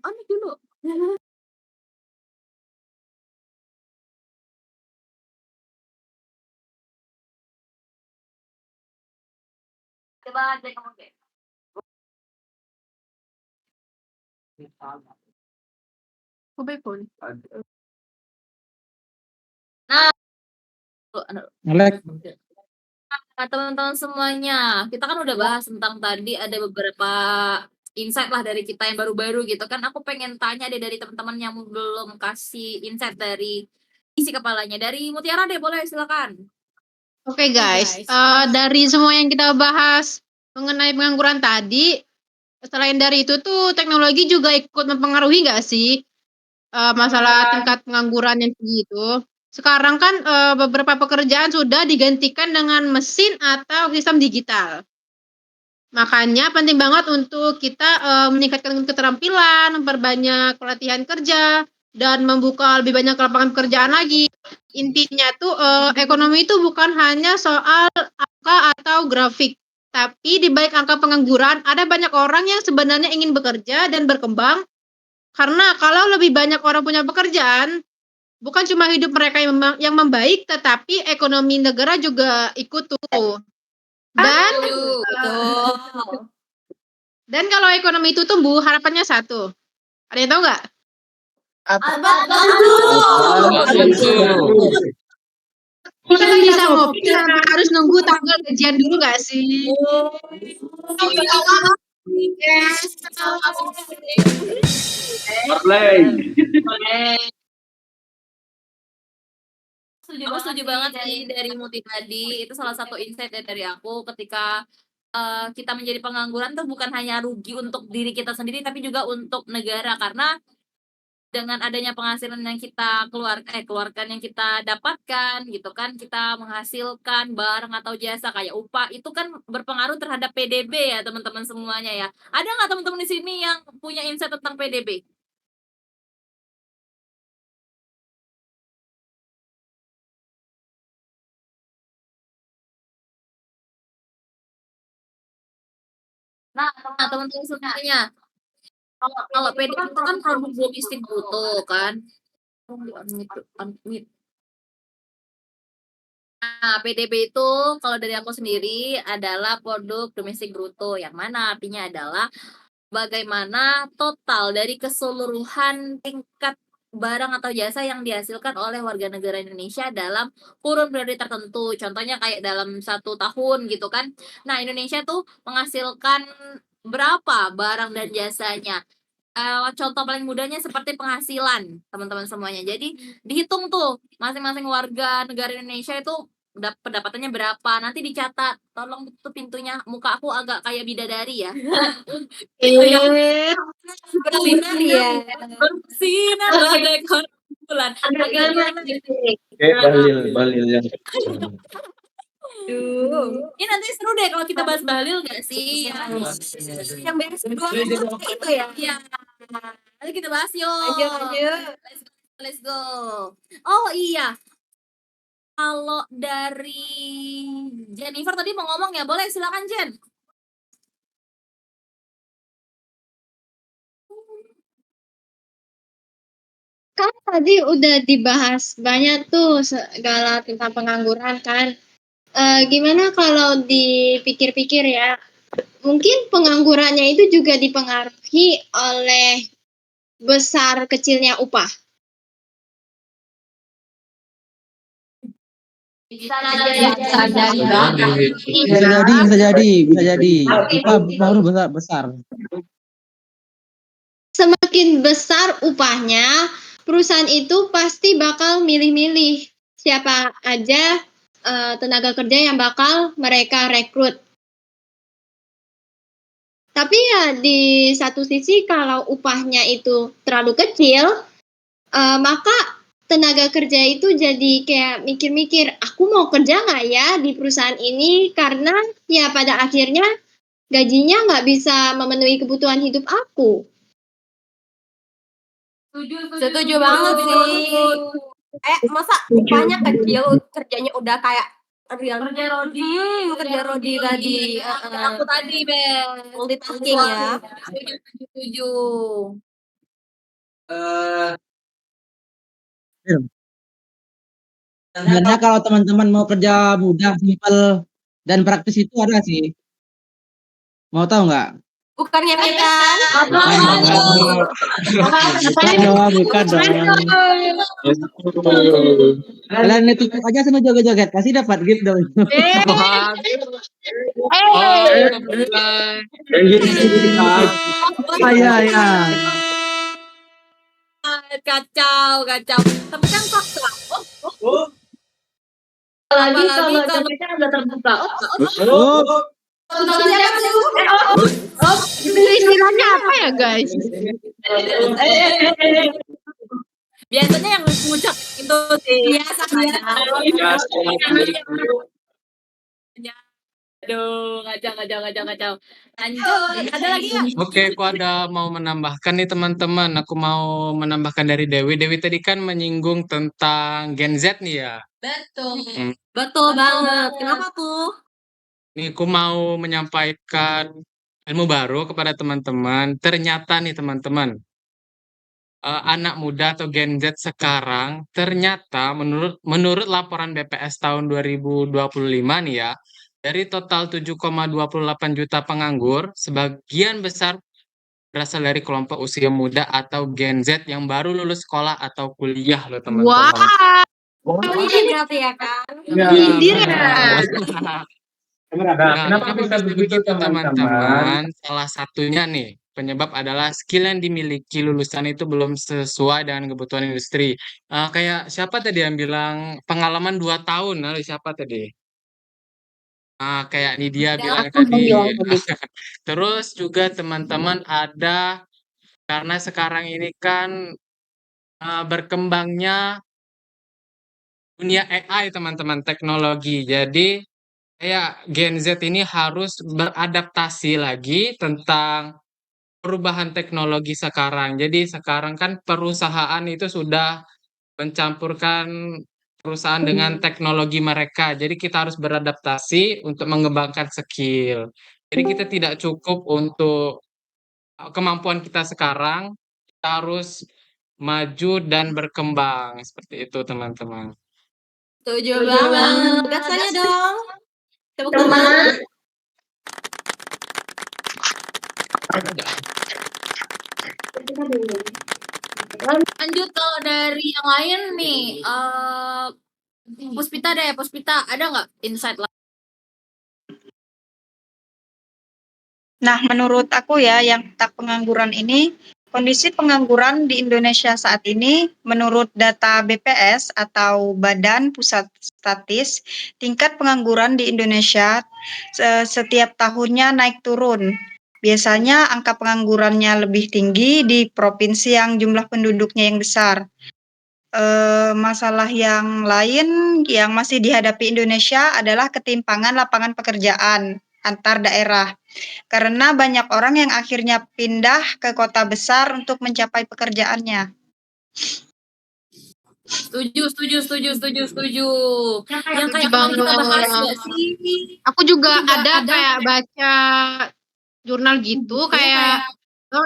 Aneh dulu. Coba cek kamu deh. Pun. Nah, teman-teman semuanya, kita kan udah bahas tentang tadi ada beberapa insight lah dari kita yang baru-baru gitu kan. Aku pengen tanya deh dari teman-teman yang belum kasih insight dari isi kepalanya. Dari Mutiara deh, boleh silakan. Oke guys, dari semua yang kita bahas mengenai pengangguran tadi, selain dari itu tuh teknologi juga ikut mempengaruhi nggak sih masalah tingkat pengangguran yang tinggi itu? Sekarang kan beberapa pekerjaan sudah digantikan dengan mesin atau sistem digital. Makanya penting banget untuk kita meningkatkan keterampilan, memperbanyak pelatihan kerja, dan membuka lebih banyak lapangan pekerjaan lagi. Intinya tuh ekonomi itu bukan hanya soal angka atau grafik, tapi di balik angka pengangguran ada banyak orang yang sebenarnya ingin bekerja dan berkembang. Karena kalau lebih banyak orang punya pekerjaan, bukan cuma hidup mereka yang membaik, tetapi ekonomi negara juga ikut tumbuh. Dan kalau ekonomi itu tumbuh, harapannya satu. Ada yang tahu nggak? Kita bisa ngopi tanpa harus nunggu tanggal gajian dulu nggak sih? Aku setuju banget sih dari Muti tadi. Itu salah satu insight ya dari aku ketika kita menjadi pengangguran tuh bukan hanya rugi untuk diri kita sendiri tapi juga untuk negara, karena dengan adanya penghasilan yang kita keluarkan yang kita dapatkan gitu kan, kita menghasilkan barang atau jasa kayak upah, itu kan berpengaruh terhadap PDB ya teman-teman semuanya ya. Ada nggak teman-teman di sini yang punya insight tentang PDB? Nah, teman-teman semuanya, kalau PDB itu kan produk domestik bruto kan. Nah, PDB itu kalau dari aku sendiri adalah produk domestik bruto, yang mana artinya adalah bagaimana total dari keseluruhan tingkat barang atau jasa yang dihasilkan oleh warga negara Indonesia dalam kurun periode tertentu. Contohnya kayak dalam 1 tahun gitu kan. Nah, Indonesia tuh menghasilkan berapa barang dan jasanya. Contoh paling mudahnya seperti penghasilan teman-teman semuanya. Jadi dihitung tuh masing-masing warga negara Indonesia itu pendapatannya berapa. Nanti dicatat. Tolong tutup pintunya. Muka aku agak kayak bidadari ya. Bersinar ya. Bersinar bagaikan bulan. Agak gimana gitu. Balil yang Duh. Ini nanti seru deh kalau kita bahas Bahlil gak sih? Yang beres dua itu ya. Iya. Nanti kita bahas yuk. Lanjut. Let's go. Oh iya. Kalau dari Jennifer tadi mau ngomong ya, boleh silakan Jen. Kan tadi udah dibahas banyak tuh segala tentang pengangguran kan. Gimana kalau dipikir-pikir ya, mungkin penganggurannya itu juga dipengaruhi oleh besar kecilnya upah. Bisa jadi. Bisa jadi. Upah pengaruh besar. Semakin besar upahnya, perusahaan itu pasti bakal milih-milih siapa aja tenaga kerja yang bakal mereka rekrut. Tapi ya di satu sisi kalau upahnya itu terlalu kecil, maka tenaga kerja itu jadi kayak mikir-mikir, aku mau kerja nggak ya di perusahaan ini, karena ya pada akhirnya gajinya nggak bisa memenuhi kebutuhan hidup aku. Setuju banget sih. Masa upahnya kecil, kerjanya udah kayak kerja Rodi tadi. Aku tadi, Bel. Multitasking ya. Setuju. Sebenarnya kalau teman-teman mau kerja mudah, simpel, dan praktis itu ada sih. Mau tahu nggak? Bukannya kan? Bukan dong. Kalian itu aja sama joget-joget, pasti dapat gift dong. Ya. Kacau. Tapi kan fakta. Apalagi kalau jogetnya udah terbuka. Itu istilahnya apa ya guys? Biasanya yang ngucap itu sih. Biasanya. Aduh, kacau. Lanjut, ada lagi ya? Oke, aku ada mau menambahkan nih teman-teman. Aku mau menambahkan dari Dewi. Dewi tadi kan menyinggung tentang Gen Z nih ya. Betul banget. Kenapa tuh? Nih, aku mau menyampaikan ilmu baru kepada teman-teman. Ternyata nih teman-teman, anak muda atau Gen Z sekarang ternyata menurut laporan BPS tahun 2025 nih ya, dari total 7,28 juta penganggur, sebagian besar berasal dari kelompok usia muda atau Gen Z yang baru lulus sekolah atau kuliah loh teman-teman. Ini berarti ya kan? Kenapa bisa begitu teman-teman? Salah satunya nih, penyebab adalah skill yang dimiliki lulusan itu belum sesuai dengan kebutuhan industri. Kayak siapa tadi yang bilang pengalaman 2 tahun, lalu siapa tadi? Kayak Nidia bilang tadi. Terus juga teman-teman ada, karena sekarang ini kan berkembangnya dunia AI teman-teman, teknologi. Jadi kayak Gen Z ini harus beradaptasi lagi tentang perubahan teknologi sekarang. Jadi sekarang kan perusahaan itu sudah mencampurkan perusahaan dengan teknologi mereka. Jadi kita harus beradaptasi untuk mengembangkan skill. Jadi kita tidak cukup untuk kemampuan kita sekarang, kita harus maju dan berkembang. Seperti itu teman-teman. Setuju banget. Gasanya dong. Tepuk tangan. Lanjut kalau dari yang lain nih, Puspita deh, Puspita ada nggak insight lain? Nah, menurut aku ya, yang tentang pengangguran ini, kondisi pengangguran di Indonesia saat ini, menurut data BPS atau Badan Pusat Statis, tingkat pengangguran di Indonesia setiap tahunnya naik turun. Biasanya angka penganggurannya lebih tinggi di provinsi yang jumlah penduduknya yang besar. Masalah yang lain yang masih dihadapi Indonesia adalah ketimpangan lapangan pekerjaan antar daerah. Karena banyak orang yang akhirnya pindah ke kota besar untuk mencapai pekerjaannya. Setuju. Yang kayak kemarin kita bahas nggak sih? Aku juga ada kayak baca jurnal gitu kayak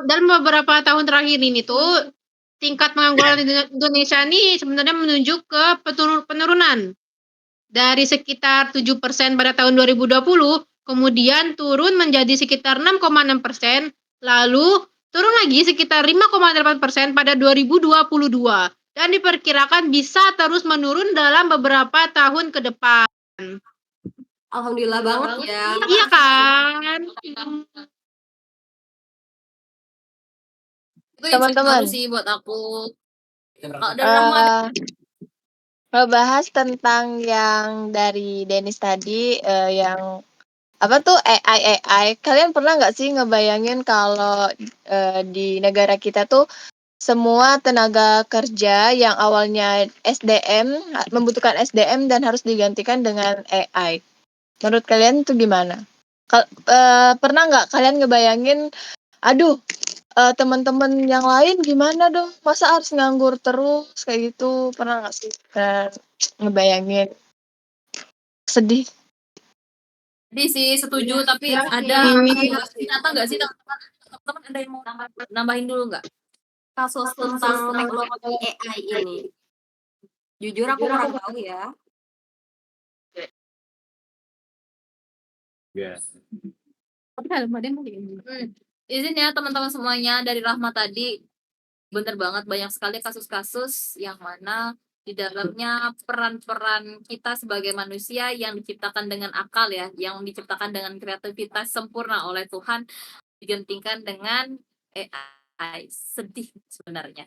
dalam beberapa tahun terakhir ini tuh tingkat pengangguran di Indonesia ini sebenarnya menunjuk ke penurunan dari sekitar 7% pada tahun 2020, kemudian turun menjadi sekitar 6,6%, lalu turun lagi sekitar 5,8% pada 2022, dan diperkirakan bisa terus menurun dalam beberapa tahun ke depan. Alhamdulillah banget ya. Iya kan? Itu insight Teman-teman, baru sih buat aku. Kalau dari eh Rahmat, ngebahas tentang yang dari Denis tadi, yang apa tuh AI. Kalian pernah nggak sih ngebayangin kalau di negara kita tuh semua tenaga kerja yang awalnya SDM membutuhkan SDM dan harus digantikan dengan AI. Menurut kalian itu gimana? Pernah nggak kalian ngebayangin, aduh, teman-teman yang lain gimana dong? Masa harus nganggur terus kayak gitu? Pernah nggak sih ngebayangin? Sedih. jadi sih setuju, tapi ada nyata nggak sih teman-teman ada yang mau nambahin dulu nggak? Kasus tentang teknologi AI ini. Jujur aku kurang tahu ya. Izin ya teman-teman semuanya, dari Rahmat tadi bener banget, banyak sekali kasus-kasus yang mana di dalamnya peran-peran kita sebagai manusia yang diciptakan dengan akal ya, yang diciptakan dengan kreativitas sempurna oleh Tuhan digantikan dengan AI. Sedih sebenarnya.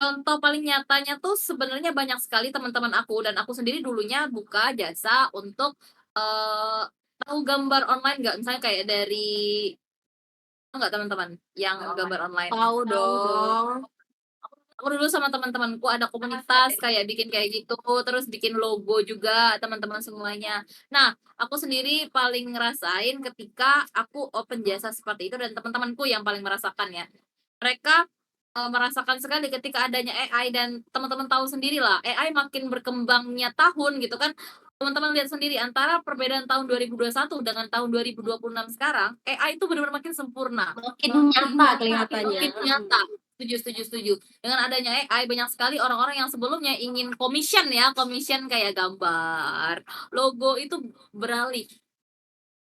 Contoh paling nyatanya tuh sebenarnya banyak sekali teman-teman aku, dan aku sendiri dulunya buka jasa untuk tahu gambar online nggak, misalnya kayak dari nggak teman-teman yang gambar online. Tahu dong. Aku dulu sama teman-temanku ada komunitas kayak bikin kayak gitu, terus bikin logo juga teman-teman semuanya. Nah, aku sendiri paling ngerasain ketika aku open jasa seperti itu, dan teman-temanku yang paling merasakan ya. Mereka merasakan sekali ketika adanya AI, dan teman-teman tahu sendiri lah, AI makin berkembangnya tahun gitu kan. Teman-teman lihat sendiri antara perbedaan tahun 2021 dengan tahun 2026 sekarang, AI itu benar-benar makin sempurna. Makin nyata kelihatannya. Makin nyata. Setuju. Dengan adanya AI, banyak sekali orang-orang yang sebelumnya ingin commission kayak gambar, logo, itu beralih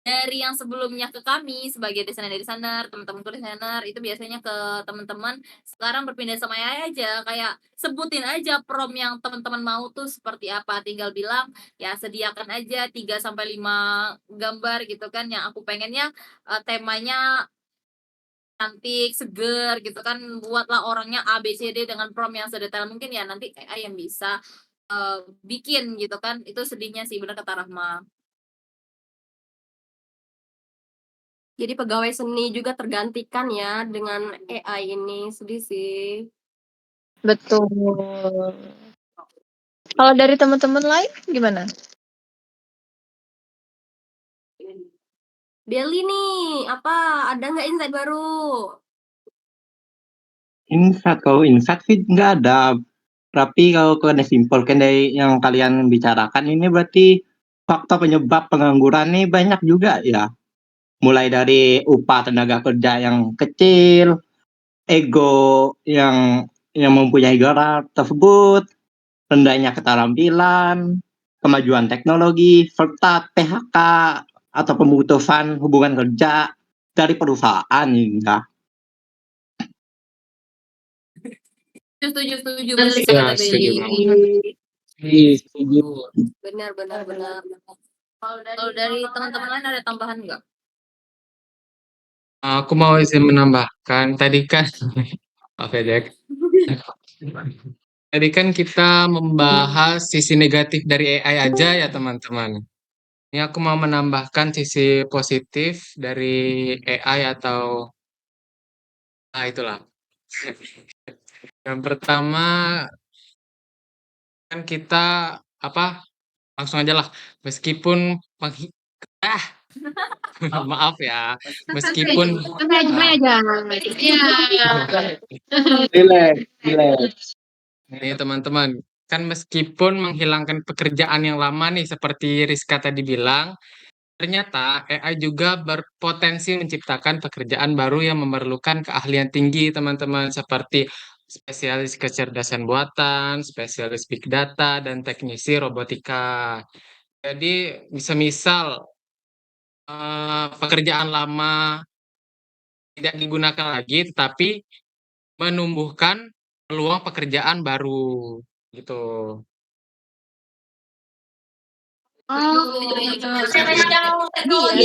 dari yang sebelumnya ke kami sebagai desainer, teman-teman desainer itu biasanya ke teman-teman sekarang berpindah sama AI aja, kayak sebutin aja prompt yang teman-teman mau tuh seperti apa, tinggal bilang ya sediakan aja 3 sampai 5 gambar gitu kan yang aku pengennya temanya cantik, seger gitu kan, buatlah orangnya A B C D dengan prompt yang sedetail mungkin, ya nanti AI yang bisa bikin gitu kan. Itu sedihnya sih, bener kata Rahma. Jadi pegawai seni juga tergantikan ya dengan AI ini. Sedih sih. Betul. Kalau dari teman-teman lain gimana? Belly nih, apa ada nggak insight baru? Kalau insight sih nggak ada. Tapi kalau kalian simpulkan dari yang kalian bicarakan ini berarti faktor penyebab pengangguran ini banyak juga ya. Mulai dari upah tenaga kerja yang kecil, ego yang mempunyai gelar tersebut, rendahnya keterampilan, kemajuan teknologi, serta PHK atau pemutusan hubungan kerja dari perusahaan ya. Setuju, setuju. Benar Bener sih. kata Ya, setuju Beli. banget. Setuju. Benar, benar, benar. Kalau dari teman-teman lain ada tambahan nggak? Aku mau izin menambahkan tadi kan maaf ya Jack. Tadi kan kita membahas sisi negatif dari AI aja ya teman-teman. Ini aku mau menambahkan sisi positif dari AI atau itulah. Yang pertama kan kita apa langsung aja lah meskipun penghi- ah maaf ya meskipun Santai aja. Iya. Relax, relax. nih teman-teman kan meskipun menghilangkan pekerjaan yang lama nih seperti Rizka tadi bilang ternyata AI juga berpotensi menciptakan pekerjaan baru yang memerlukan keahlian tinggi teman-teman seperti spesialis kecerdasan buatan, spesialis big data dan teknisi robotika. Jadi misal pekerjaan lama tidak digunakan lagi, tetapi menumbuhkan peluang pekerjaan baru gitu. Teknologi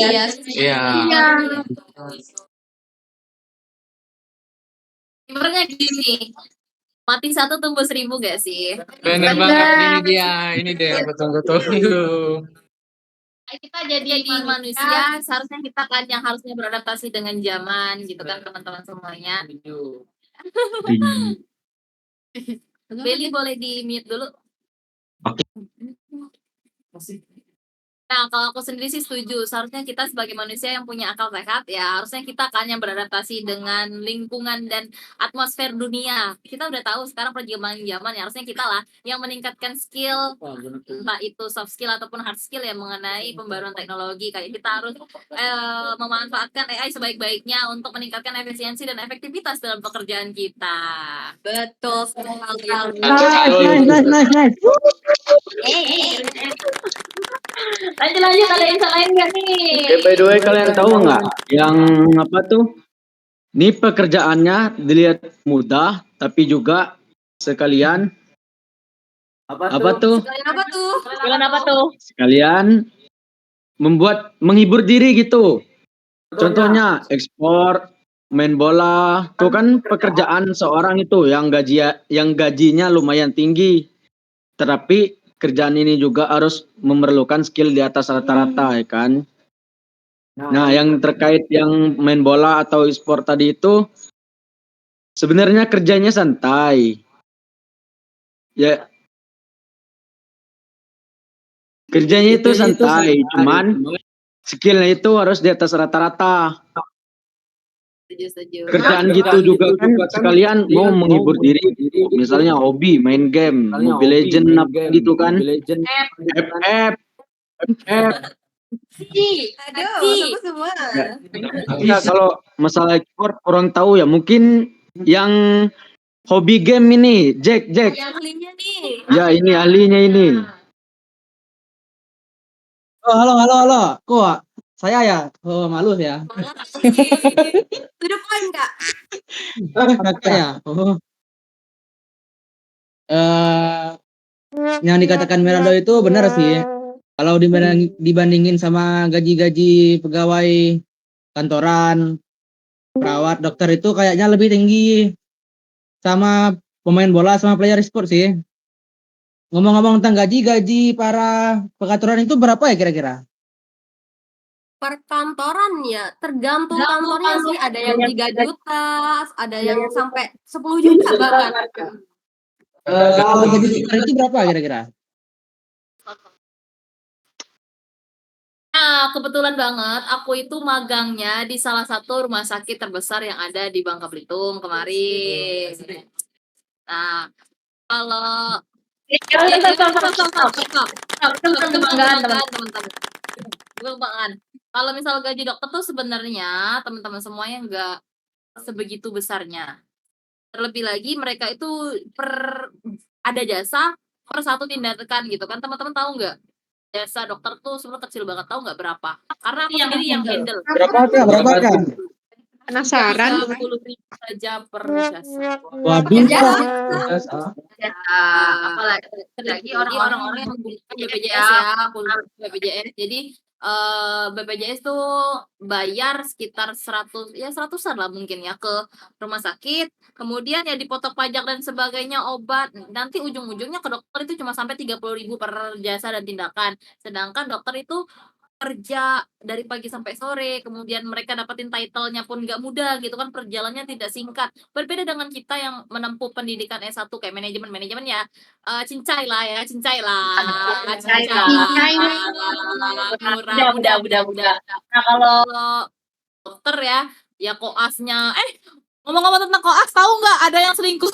ya. Iya, Iya. Ibaratnya gini, mati satu tumbuh 1000 gak sih? bener banget. Ini dia yang aku tunggu-tunggu. Kita jadi manusia, seharusnya kita kan yang harusnya beradaptasi dengan zaman gitu kan teman-teman semuanya. Beli boleh di mute dulu. Oke. Nah, kalau aku sendiri sih setuju. Seharusnya kita sebagai manusia yang punya akal sehat, ya harusnya kita kan yang beradaptasi dengan lingkungan dan atmosfer dunia. Kita udah tahu sekarang perkembangan zaman, ya harusnya kita lah yang meningkatkan skill, entah itu soft skill ataupun hard skill ya mengenai pembaruan teknologi. Kayak kita harus memanfaatkan AI sebaik-baiknya untuk meningkatkan efisiensi dan efektivitas dalam pekerjaan kita. Betul sekali. Nice. Lanjut, ada insight lain nggak nih? By the way, kalian tahu nggak yang apa tuh? Ini pekerjaannya dilihat mudah, tapi juga sekalian apa tuh? Sekalian apa tuh? Bukan apa tuh? Sekalian menghibur diri gitu. Contohnya ekspor, main bola, tuh kan pekerjaan seorang itu yang gajinya lumayan tinggi. Tetapi kerjaan ini juga harus memerlukan skill di atas rata-rata ya kan. Nah, yang terkait yang main bola atau e-sport tadi itu sebenarnya kerjanya santai. Ya, kerjanya itu santai, cuman skillnya itu harus di atas rata-rata. Setuju. Kerjaan gitu juga kan sekalian mau menghibur diri, misalnya hobi main game, Mobile Legend apa gitu kan. FF. Aduh, semua. Ya, kalau masalah ekspor kurang tahu ya, mungkin yang hobi game ini Jack. Yang ahlinya nih. Ya, ini ahlinya ini. Oh, halo. Kok saya ya? Oh, malu ya. To the point, Kak. Kakak ya. Oh. Yang dikatakan Merado itu benar sih. Kalau dibandingin sama gaji-gaji pegawai kantoran, perawat, dokter itu kayaknya lebih tinggi sama pemain bola sama player e-sport sih. Ngomong-ngomong tentang gaji para pengaturan itu berapa ya kira-kira? Perkantoran ya, tergantung kantornya sih. Ada yang 3 juta, ada yang sampai 10 juta bahkan. Kalau gaji dokter itu berapa kira-kira? Nah, kebetulan banget aku itu magangnya di salah satu rumah sakit terbesar yang ada di Bangka Belitung kemarin. Nah, kalau kebanggaan. Kalau misal gaji dokter tuh sebenarnya teman-teman semuanya nggak sebegitu besarnya. Terlebih lagi mereka itu ada jasa per satu tindakan gitu kan, teman-teman tahu nggak? Jasa dokter tuh sebenarnya kecil banget, tahu nggak berapa? Karena aku sendiri yang handle. Berapa kak? Penasaran? 50.000 saja per jasa. Waduh, Ya. jasa. Ya, apalagi orang-orang yang menggunakan BPJS ya, BPJS. Jadi BPJS tuh bayar sekitar 100-an lah mungkin ya ke rumah sakit, kemudian ya dipotong pajak dan sebagainya, obat, nanti ujung-ujungnya ke dokter itu cuma sampai 30.000 per jasa dan tindakan. Sedangkan dokter itu kerja dari pagi sampai sore, kemudian mereka dapetin title-nya pun nggak mudah gitu kan, perjalanannya tidak singkat. Berbeda dengan kita yang menempuh pendidikan S1 kayak manajemen ya, cincai lah. Murah. Nah, kalau Kalau dokter ya koasnya. Ngomong-ngomong tentang koas, tahu nggak ada yang selingkuh?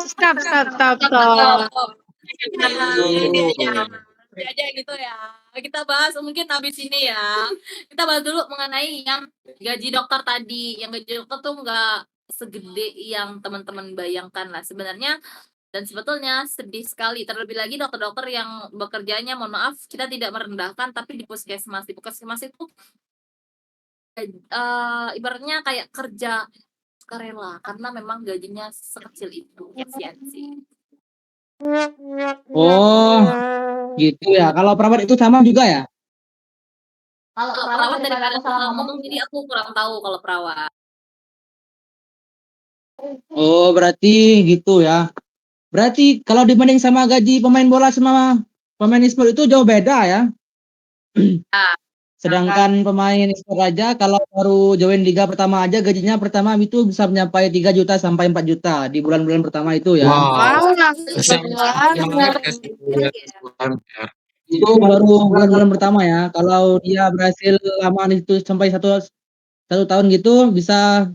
Stop. Aja gitu ya. Kita bahas mungkin habis ini ya. Kita bahas dulu mengenai yang gaji dokter tadi. Yang gaji dokter tuh nggak segede yang teman-teman bayangkan lah sebenarnya. Dan sebetulnya sedih sekali. Terlebih lagi dokter-dokter yang bekerjanya, mohon maaf, kita tidak merendahkan, tapi di puskesmas. Di puskesmas itu ibaratnya kayak kerja sukarela karena memang gajinya sekecil itu. Kasihan sih. Oh, gitu ya. Kalau perawat itu sama juga ya? Kalau perawat daripada aku ngomong, jadi aku kurang tahu kalau perawat. Oh, berarti gitu ya. Berarti kalau dibanding sama gaji pemain bola sama pemain e-sport itu jauh beda ya. Sedangkan pemain e-sport aja kalau baru join liga pertama aja gajinya pertama itu bisa mencapai 3 juta sampai 4 juta di bulan-bulan pertama itu ya. Wow. Itu baru bulan-bulan pertama ya. Kalau dia berhasil lama itu sampai satu tahun gitu bisa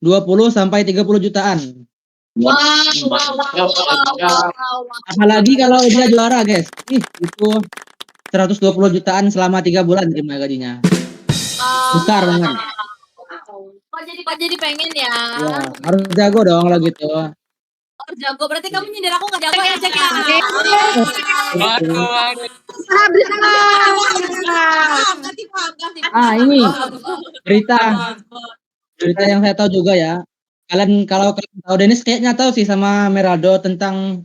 20 sampai 30 jutaan. Apalagi kalau dia juara, guys. Itu 120 jutaan selama 3 bulan terima gajinya. Besar banget. Kok jadi pengen ya? Ya, harus jago dong kalau gitu. Harus jago. Berarti kamu nyindir aku nggak jago ya, Cek ya? Ini berita yang saya tahu juga ya. Kalau kalian tahu, Dennis kayaknya tahu sih sama Merado tentang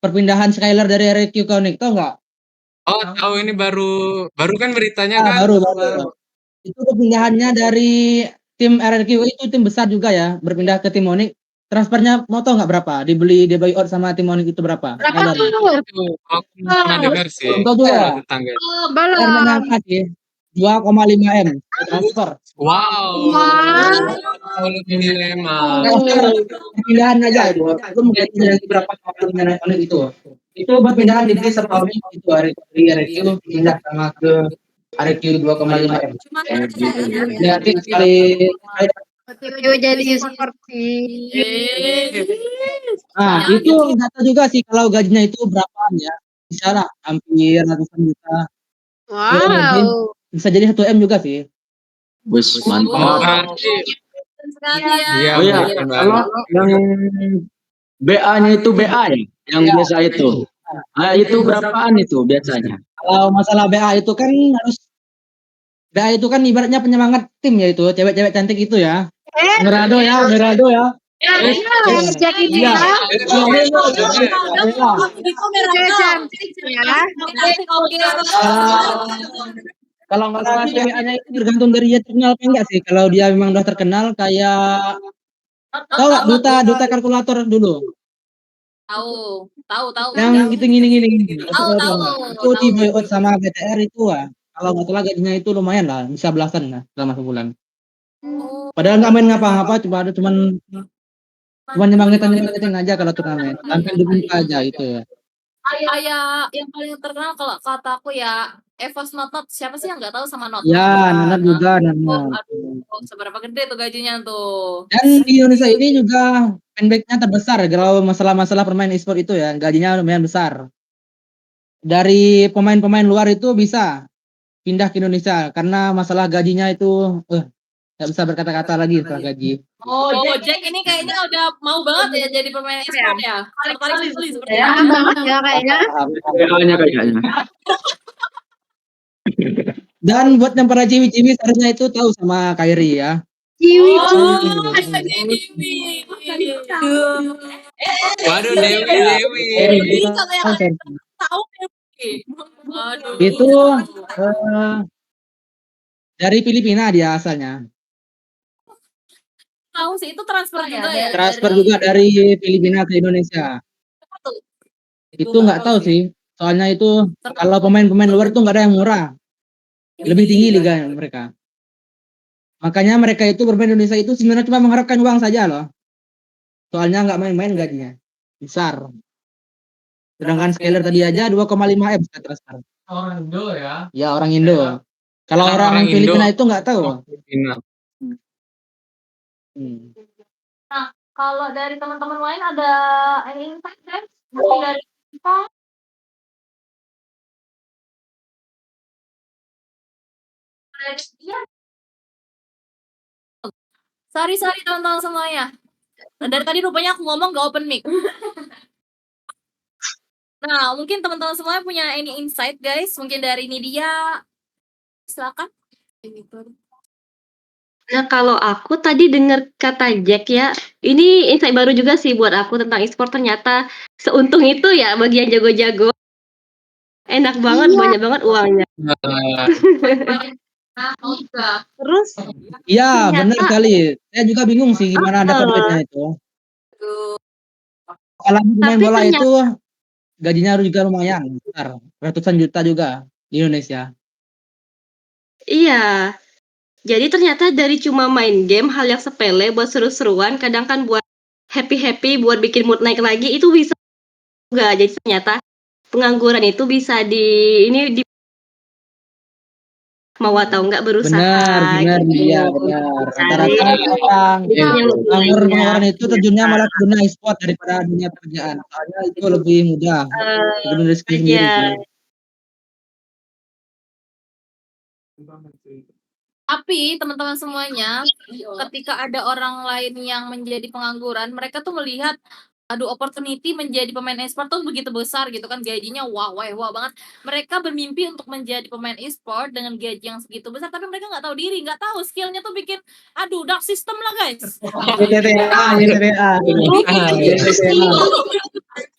perpindahan Skylar dari RQ ke Onyx, tahu nggak? Oh, tahu ini baru kan beritanya kan? Baru. Itu perpindahannya dari tim RRQ itu tim besar juga ya, berpindah ke tim Onyx. Transfernya mau tahu nggak berapa? Dibeli di buyout sama tim Onyx itu berapa? Itu aku pernah dengar sih. Juga. Tetangga. Belum. 2,5 M transfer. Wow. Dilema. Perpindahan aja itu mungkin berapa perpindahan Onyx itu. Itu perpindahan di sama Onyx itu dari RRQ pindah sama ke RRQ 2,5 M. Berarti sekali jadi seperti itu data juga sih kalau gajinya itu berapaan ya. Bisa lah hampir ratusan juta. wow. Bisa jadi 1 M juga sih. Bus mantap. Iya. Oh ya, kalau yang BA-nya itu BA ya, yang biasa itu. Nah, itu berapaan itu biasanya? Kalau masalah BA itu kan ibaratnya penyemangat tim ya itu, cewek-cewek cantik itu ya. Merado ya. Kalau masalah BA-nya itu tergantung dari dia terkenal apa enggak sih. Kalau dia memang udah terkenal kayak tahu nggak duta kalkulator dulu? Tahu. Yang gitu gini. Tahu. Itu di buyout sama BTR itu ya. Kalau nggak salah gajinya itu lumayan lah, bisa belasan lah selama sebulan. Padahal nggak main ngapa-ngapa, cuman nyemangatin aja kalau turnamen. Tampil di muka aja itu ya. Kayak yang paling terkenal kalau kata aku ya Evos Notot. Siapa sih yang nggak tahu sama Notot? Ya, Nanat juga. Aduh, seberapa gede tuh gajinya tuh. Dan di Indonesia ini juga fanbase-nya terbesar kalau masalah-masalah permain e-sport itu ya, gajinya lumayan besar. Dari pemain-pemain luar itu bisa pindah ke Indonesia karena masalah gajinya itu nggak bisa berkata-kata lagi soal gaji. Oh, Jack ini kayaknya udah mau banget ya jadi pemain e-sport ya. Tertarik sekali seperti banget ya kayaknya. BA-nya kayaknya. Dan buat yang para ciwi-ciwi seharusnya itu tahu sama Kairi ya. Ciwi Oh, ada Dewi. Waduh, Dewi. Kairi Dewi itu kalau yang tahu, lain Sen. tahu Dewi. Aduh. Itu dari Filipina dia asalnya. Tahu sih itu transfer juga ya Transfer dari juga dari Filipina ke Indonesia. tuh. Itu nggak tahu sih. Soalnya itu kalau pemain-pemain luar tuh nggak ada yang murah. Lebih tinggi liga mereka. Makanya mereka itu bermain di Indonesia itu sebenarnya cuma mengharapkan uang saja loh. Soalnya nggak main-main gajinya. Besar. Sedangkan Skyler tadi aja 2,5 M bisa transfer. Orang Indo ya. Ya orang Indo. Kalau Orang orang Indo. Filipina itu nggak tahu. Filipina. Nah, kalau dari teman-teman lain ada ini insight guys? Mungkin dari kita. Iya. Sorry teman-teman semuanya. Dari tadi rupanya aku ngomong gak open mic. Nah, mungkin teman-teman semuanya punya ini insight guys. Mungkin dari ini dia. Silakan. Nah, kalau aku tadi dengar kata Jack ya, ini insight baru juga sih buat aku tentang e-sport. Ternyata seuntung itu ya bagi yang jago-jago. Enak banget, Iya. banyak banget uangnya. Terus Iya, benar ternyata sekali. Saya juga bingung sih gimana dapat duitnya itu. Kalau pemain tapi bola ternyata itu gajinya juga lumayan besar, ratusan juta juga di Indonesia. iya. Jadi ternyata dari cuma main game, hal yang sepele buat seru-seruan, kadang kan buat happy-happy, buat bikin mood naik lagi, itu bisa juga. Jadi ternyata pengangguran itu bisa di mau atau enggak berusaha Benar, gitu. iya benar. Cari Rata-rata orang yang lebih pengangguran banyak. itu terjunnya malah ke dunia e-sport daripada dunia pekerjaan. Soalnya itu lebih mudah, lebih rezeki sendiri Iya. sih. Tapi teman-teman semuanya, ketika ada orang lain yang menjadi pengangguran, mereka tuh melihat aduh opportunity menjadi pemain e-sport tuh begitu besar gitu kan, gajinya wow banget. Mereka bermimpi untuk menjadi pemain e-sport dengan gaji yang segitu besar, tapi mereka nggak tahu diri, nggak tahu skillnya tuh bikin aduh dark system lah guys. YTTA.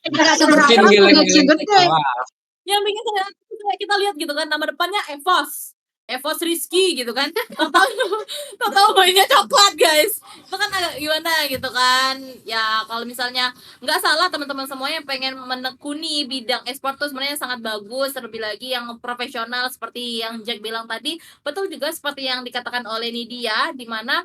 Bikin geleng-geleng kepala. Yang bikin kita lihat gitu kan, nama depannya Evos Rizky gitu kan. Tahu mainnya coklat guys. Itu kan agak gimana gitu kan. Ya kalau misalnya nggak salah teman-teman semuanya pengen menekuni bidang e-sport tuh sebenarnya sangat bagus. Terlebih lagi yang profesional seperti yang Jack bilang tadi. Betul juga seperti yang dikatakan oleh Nidia, di mana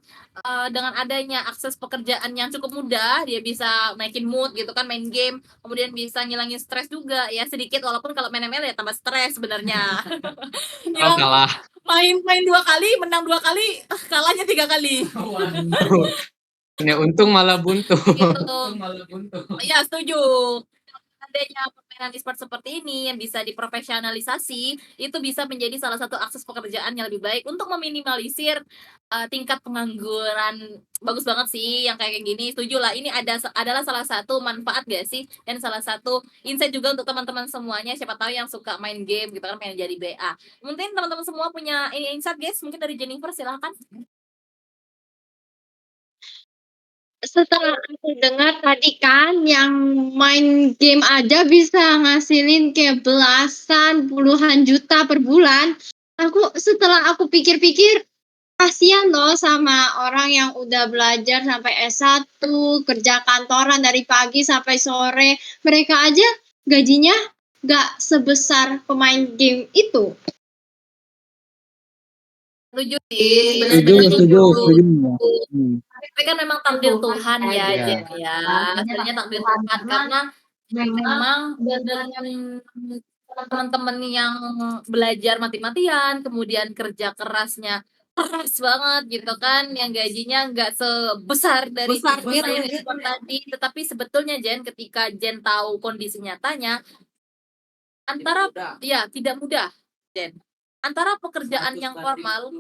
dengan adanya akses pekerjaan yang cukup mudah, dia bisa naikin mood gitu kan, main game, kemudian bisa ngilangin stres juga ya sedikit, walaupun kalau main ML ya tambah stres sebenarnya. Oh, kalah. main 2 kali, menang 2 kali, kalahnya 3 kali. Ya, untung malah buntu. Gitu. Ya setuju. Adanya permainan e-sport seperti ini yang bisa diprofesionalisasi, itu bisa menjadi salah satu akses pekerjaan yang lebih baik untuk meminimalisir tingkat pengangguran. Bagus banget sih yang kayak gini. Setuju lah, ini adalah salah satu manfaat gak sih, dan salah satu insight juga untuk teman-teman semuanya, siapa tahu yang suka main game gitu kan, pengen jadi BA. Mungkin teman-teman semua punya ini insight guys, mungkin dari Jennifer silahkan. Setelah aku dengar tadi kan yang main game aja bisa ngasilin kayak belasan, puluhan juta per bulan. Setelah aku pikir-pikir, kasihan loh sama orang yang udah belajar sampai S1, kerja kantoran dari pagi sampai sore. Mereka aja gajinya gak sebesar pemain game itu. Setuju sih, Setuju. Tapi kan memang takdir Tuhan ya, Iya. Jen ya. Sebenarnya takdir Tuhan karena memang dengan teman-teman yang belajar mati-matian, kemudian kerja kerasnya keras banget gitu kan, yang gajinya nggak sebesar dari pemain e-sport tadi, tetapi sebetulnya Jen, ketika Jen tahu kondisi nyatanya, antara ya tidak mudah, Jen. Antara pekerjaan yang formal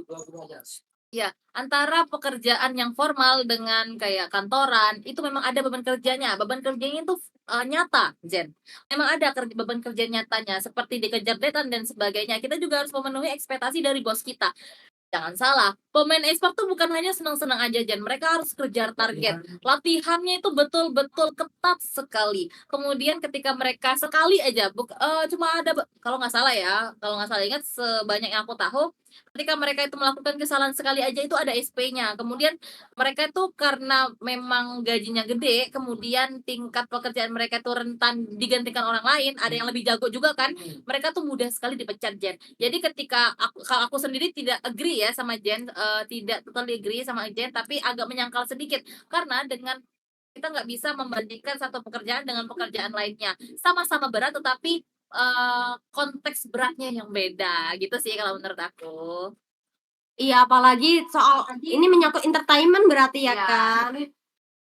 Ya, antara pekerjaan yang formal dengan kayak kantoran, itu memang ada beban kerjanya. Beban kerjanya itu nyata, Jen. Memang ada beban kerja nyatanya, seperti dikejar deadline dan sebagainya. Kita juga harus memenuhi ekspektasi dari bos kita. Jangan salah, pemain e-sport tuh bukan hanya senang-senang aja, Jen. Mereka harus kejar target. Latihannya itu betul-betul ketat sekali. Kemudian ketika mereka sekali aja, cuma ada, kalau nggak salah ya, kalau nggak salah ingat, sebanyak yang aku tahu, ketika mereka itu melakukan kesalahan sekali aja itu ada SP-nya. Kemudian mereka itu karena memang gajinya gede, kemudian tingkat pekerjaan mereka itu rentan digantikan orang lain, ada yang lebih jago juga kan, mereka tuh mudah sekali dipecat, Jen. Jadi ketika kalau aku sendiri tidak agree ya sama Jen, tidak totally agree sama Jen, tapi agak menyangkal sedikit karena dengan kita nggak bisa membandingkan satu pekerjaan dengan pekerjaan lainnya. Sama-sama berat, tetapi konteks beratnya yang beda gitu sih kalau menurut aku. Iya, apalagi soal ini menyangkut entertainment berarti ya kan.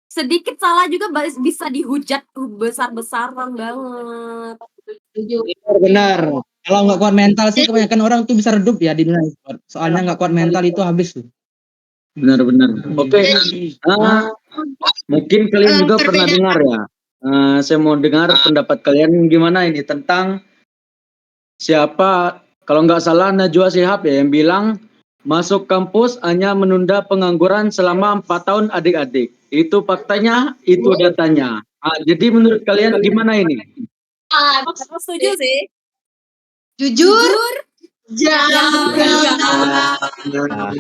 Sedikit salah juga bisa dihujat besar-besaran banget. Benar. Kalau nggak kuat mental sih kebanyakan orang tuh bisa redup ya di dunia e-sport. Soalnya nggak kuat mental itu habis tuh. Benar-benar. Oke. Mungkin kalian juga pernah dengar ya. Saya mau dengar pendapat kalian gimana ini tentang siapa, kalau nggak salah Najwa Shihab ya yang bilang masuk kampus hanya menunda pengangguran selama 4 tahun adik-adik. Itu faktanya, itu datanya. Jadi menurut kalian gimana ini? Aku setuju sih. Jujur? Jangan Nah,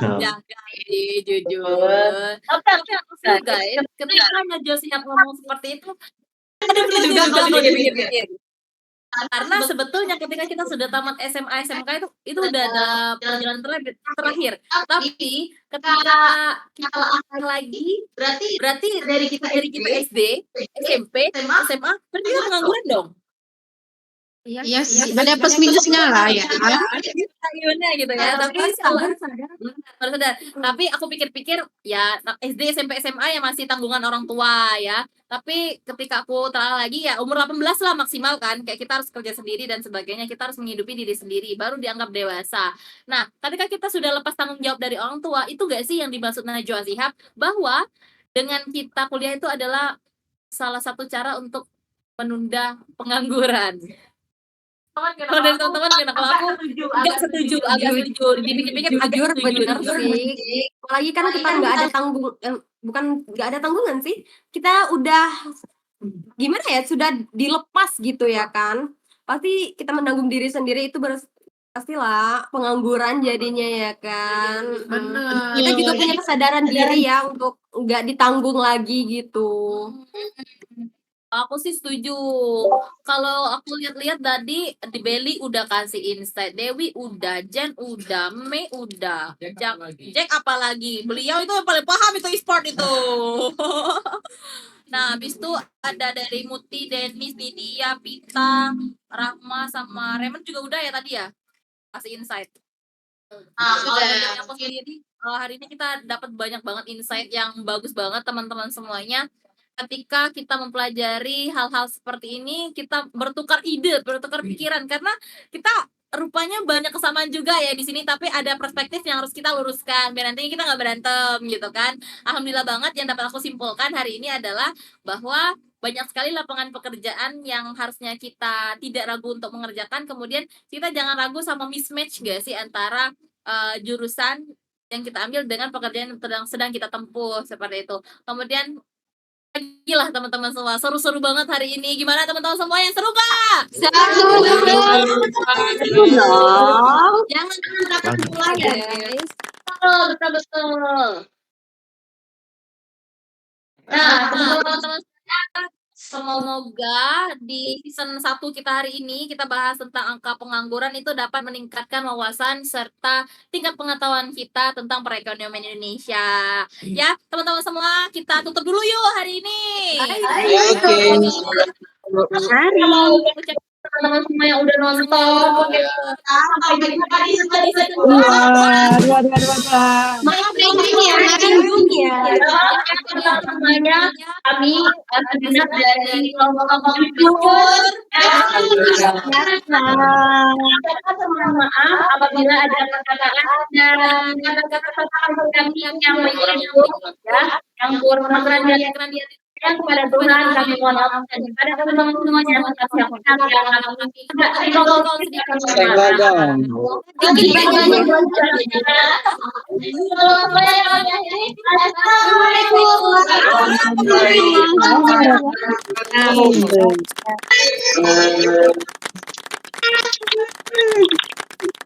jujur. Tapi aku suka ya, ketika Najwa Shihab ngomong seperti itu, ada bener juga kalau dipikir-pikir. Karena sebetulnya ketika kita sudah tamat SMA, SMK itu udah ada pelajaran terakhir. Tapi ketika kita lagi, berarti dari kita SD, SMP, SMA, berarti kita pengangguran dong. Iya sih, ada plus minusnya lah ya. Gimana gitu ya, tapi baru sadar. Tapi aku pikir-pikir ya SD, SMP, SMA ya masih tanggungan orang tua ya. Tapi ketika aku telah lagi ya umur 18 lah maksimal kan, kayak kita harus kerja sendiri dan sebagainya, kita harus menghidupi diri sendiri baru dianggap dewasa. Nah, ketika kita sudah lepas tanggung jawab dari orang tua, itu gak sih yang dimaksud Najwa Shihab bahwa dengan kita kuliah itu adalah salah satu cara untuk menunda pengangguran. Kalau dari teman-teman gimana? Kalau aku agak setuju. Dipikir-pikir agak bener setuju. sih. Apalagi kan kita nggak ada bukan nggak ada tanggungan sih. Kita udah gimana ya, sudah dilepas gitu ya kan. Pasti kita menanggung diri sendiri itu pastilah pengangguran jadinya ya kan. Bener. Kita juga punya kesadaran diri ya untuk nggak ditanggung lagi gitu. Aku sih setuju. Kalau aku lihat-lihat tadi di Belly udah kasih insight, Dewi udah, Jen udah, Mei udah, Jack apalagi. Beliau itu yang paling paham itu e-sport itu. Nah, habis itu ada dari Muti, Dennis, Lydia, Pita, Rahma sama Raymond juga udah ya tadi ya kasih insight. Kalau dari aku sendiri hari ini kita dapat banyak banget insight yang bagus banget teman-teman semuanya. Ketika kita mempelajari hal-hal seperti ini, kita bertukar ide, bertukar pikiran karena kita rupanya banyak kesamaan juga ya di sini, tapi ada perspektif yang harus kita luruskan biar nantinya kita nggak berantem gitu kan. Alhamdulillah banget yang dapat aku simpulkan hari ini adalah bahwa banyak sekali lapangan pekerjaan yang harusnya kita tidak ragu untuk mengerjakan. Kemudian kita jangan ragu sama mismatch gak sih antara jurusan yang kita ambil dengan pekerjaan yang sedang kita tempuh seperti itu. Kemudian gila teman-teman semua, seru-seru banget hari ini. Gimana teman-teman semua yang seru gak? Seru dong. Jangan takut pulang ya guys. Betul. Nah, teman-teman semoga di season 1 kita hari ini kita bahas tentang angka pengangguran itu dapat meningkatkan wawasan serta tingkat pengetahuan kita tentang perekonomian Indonesia. Ya, teman-teman semua, kita tutup dulu yuk hari ini. Oke. teman-teman semua yang udah nonton. Sampai jumpa di episode Maaf ya. semuanya. Kami segenap dari kelompok Fitur. Mohon maaf apabila ada perkataan dan kata-kata kami yang menyinggung ya, yang bermakna yang kepada Tuhan kami mohon maaf dan kepada teman-teman semuanya tetap siap tidak Assalamualaikum.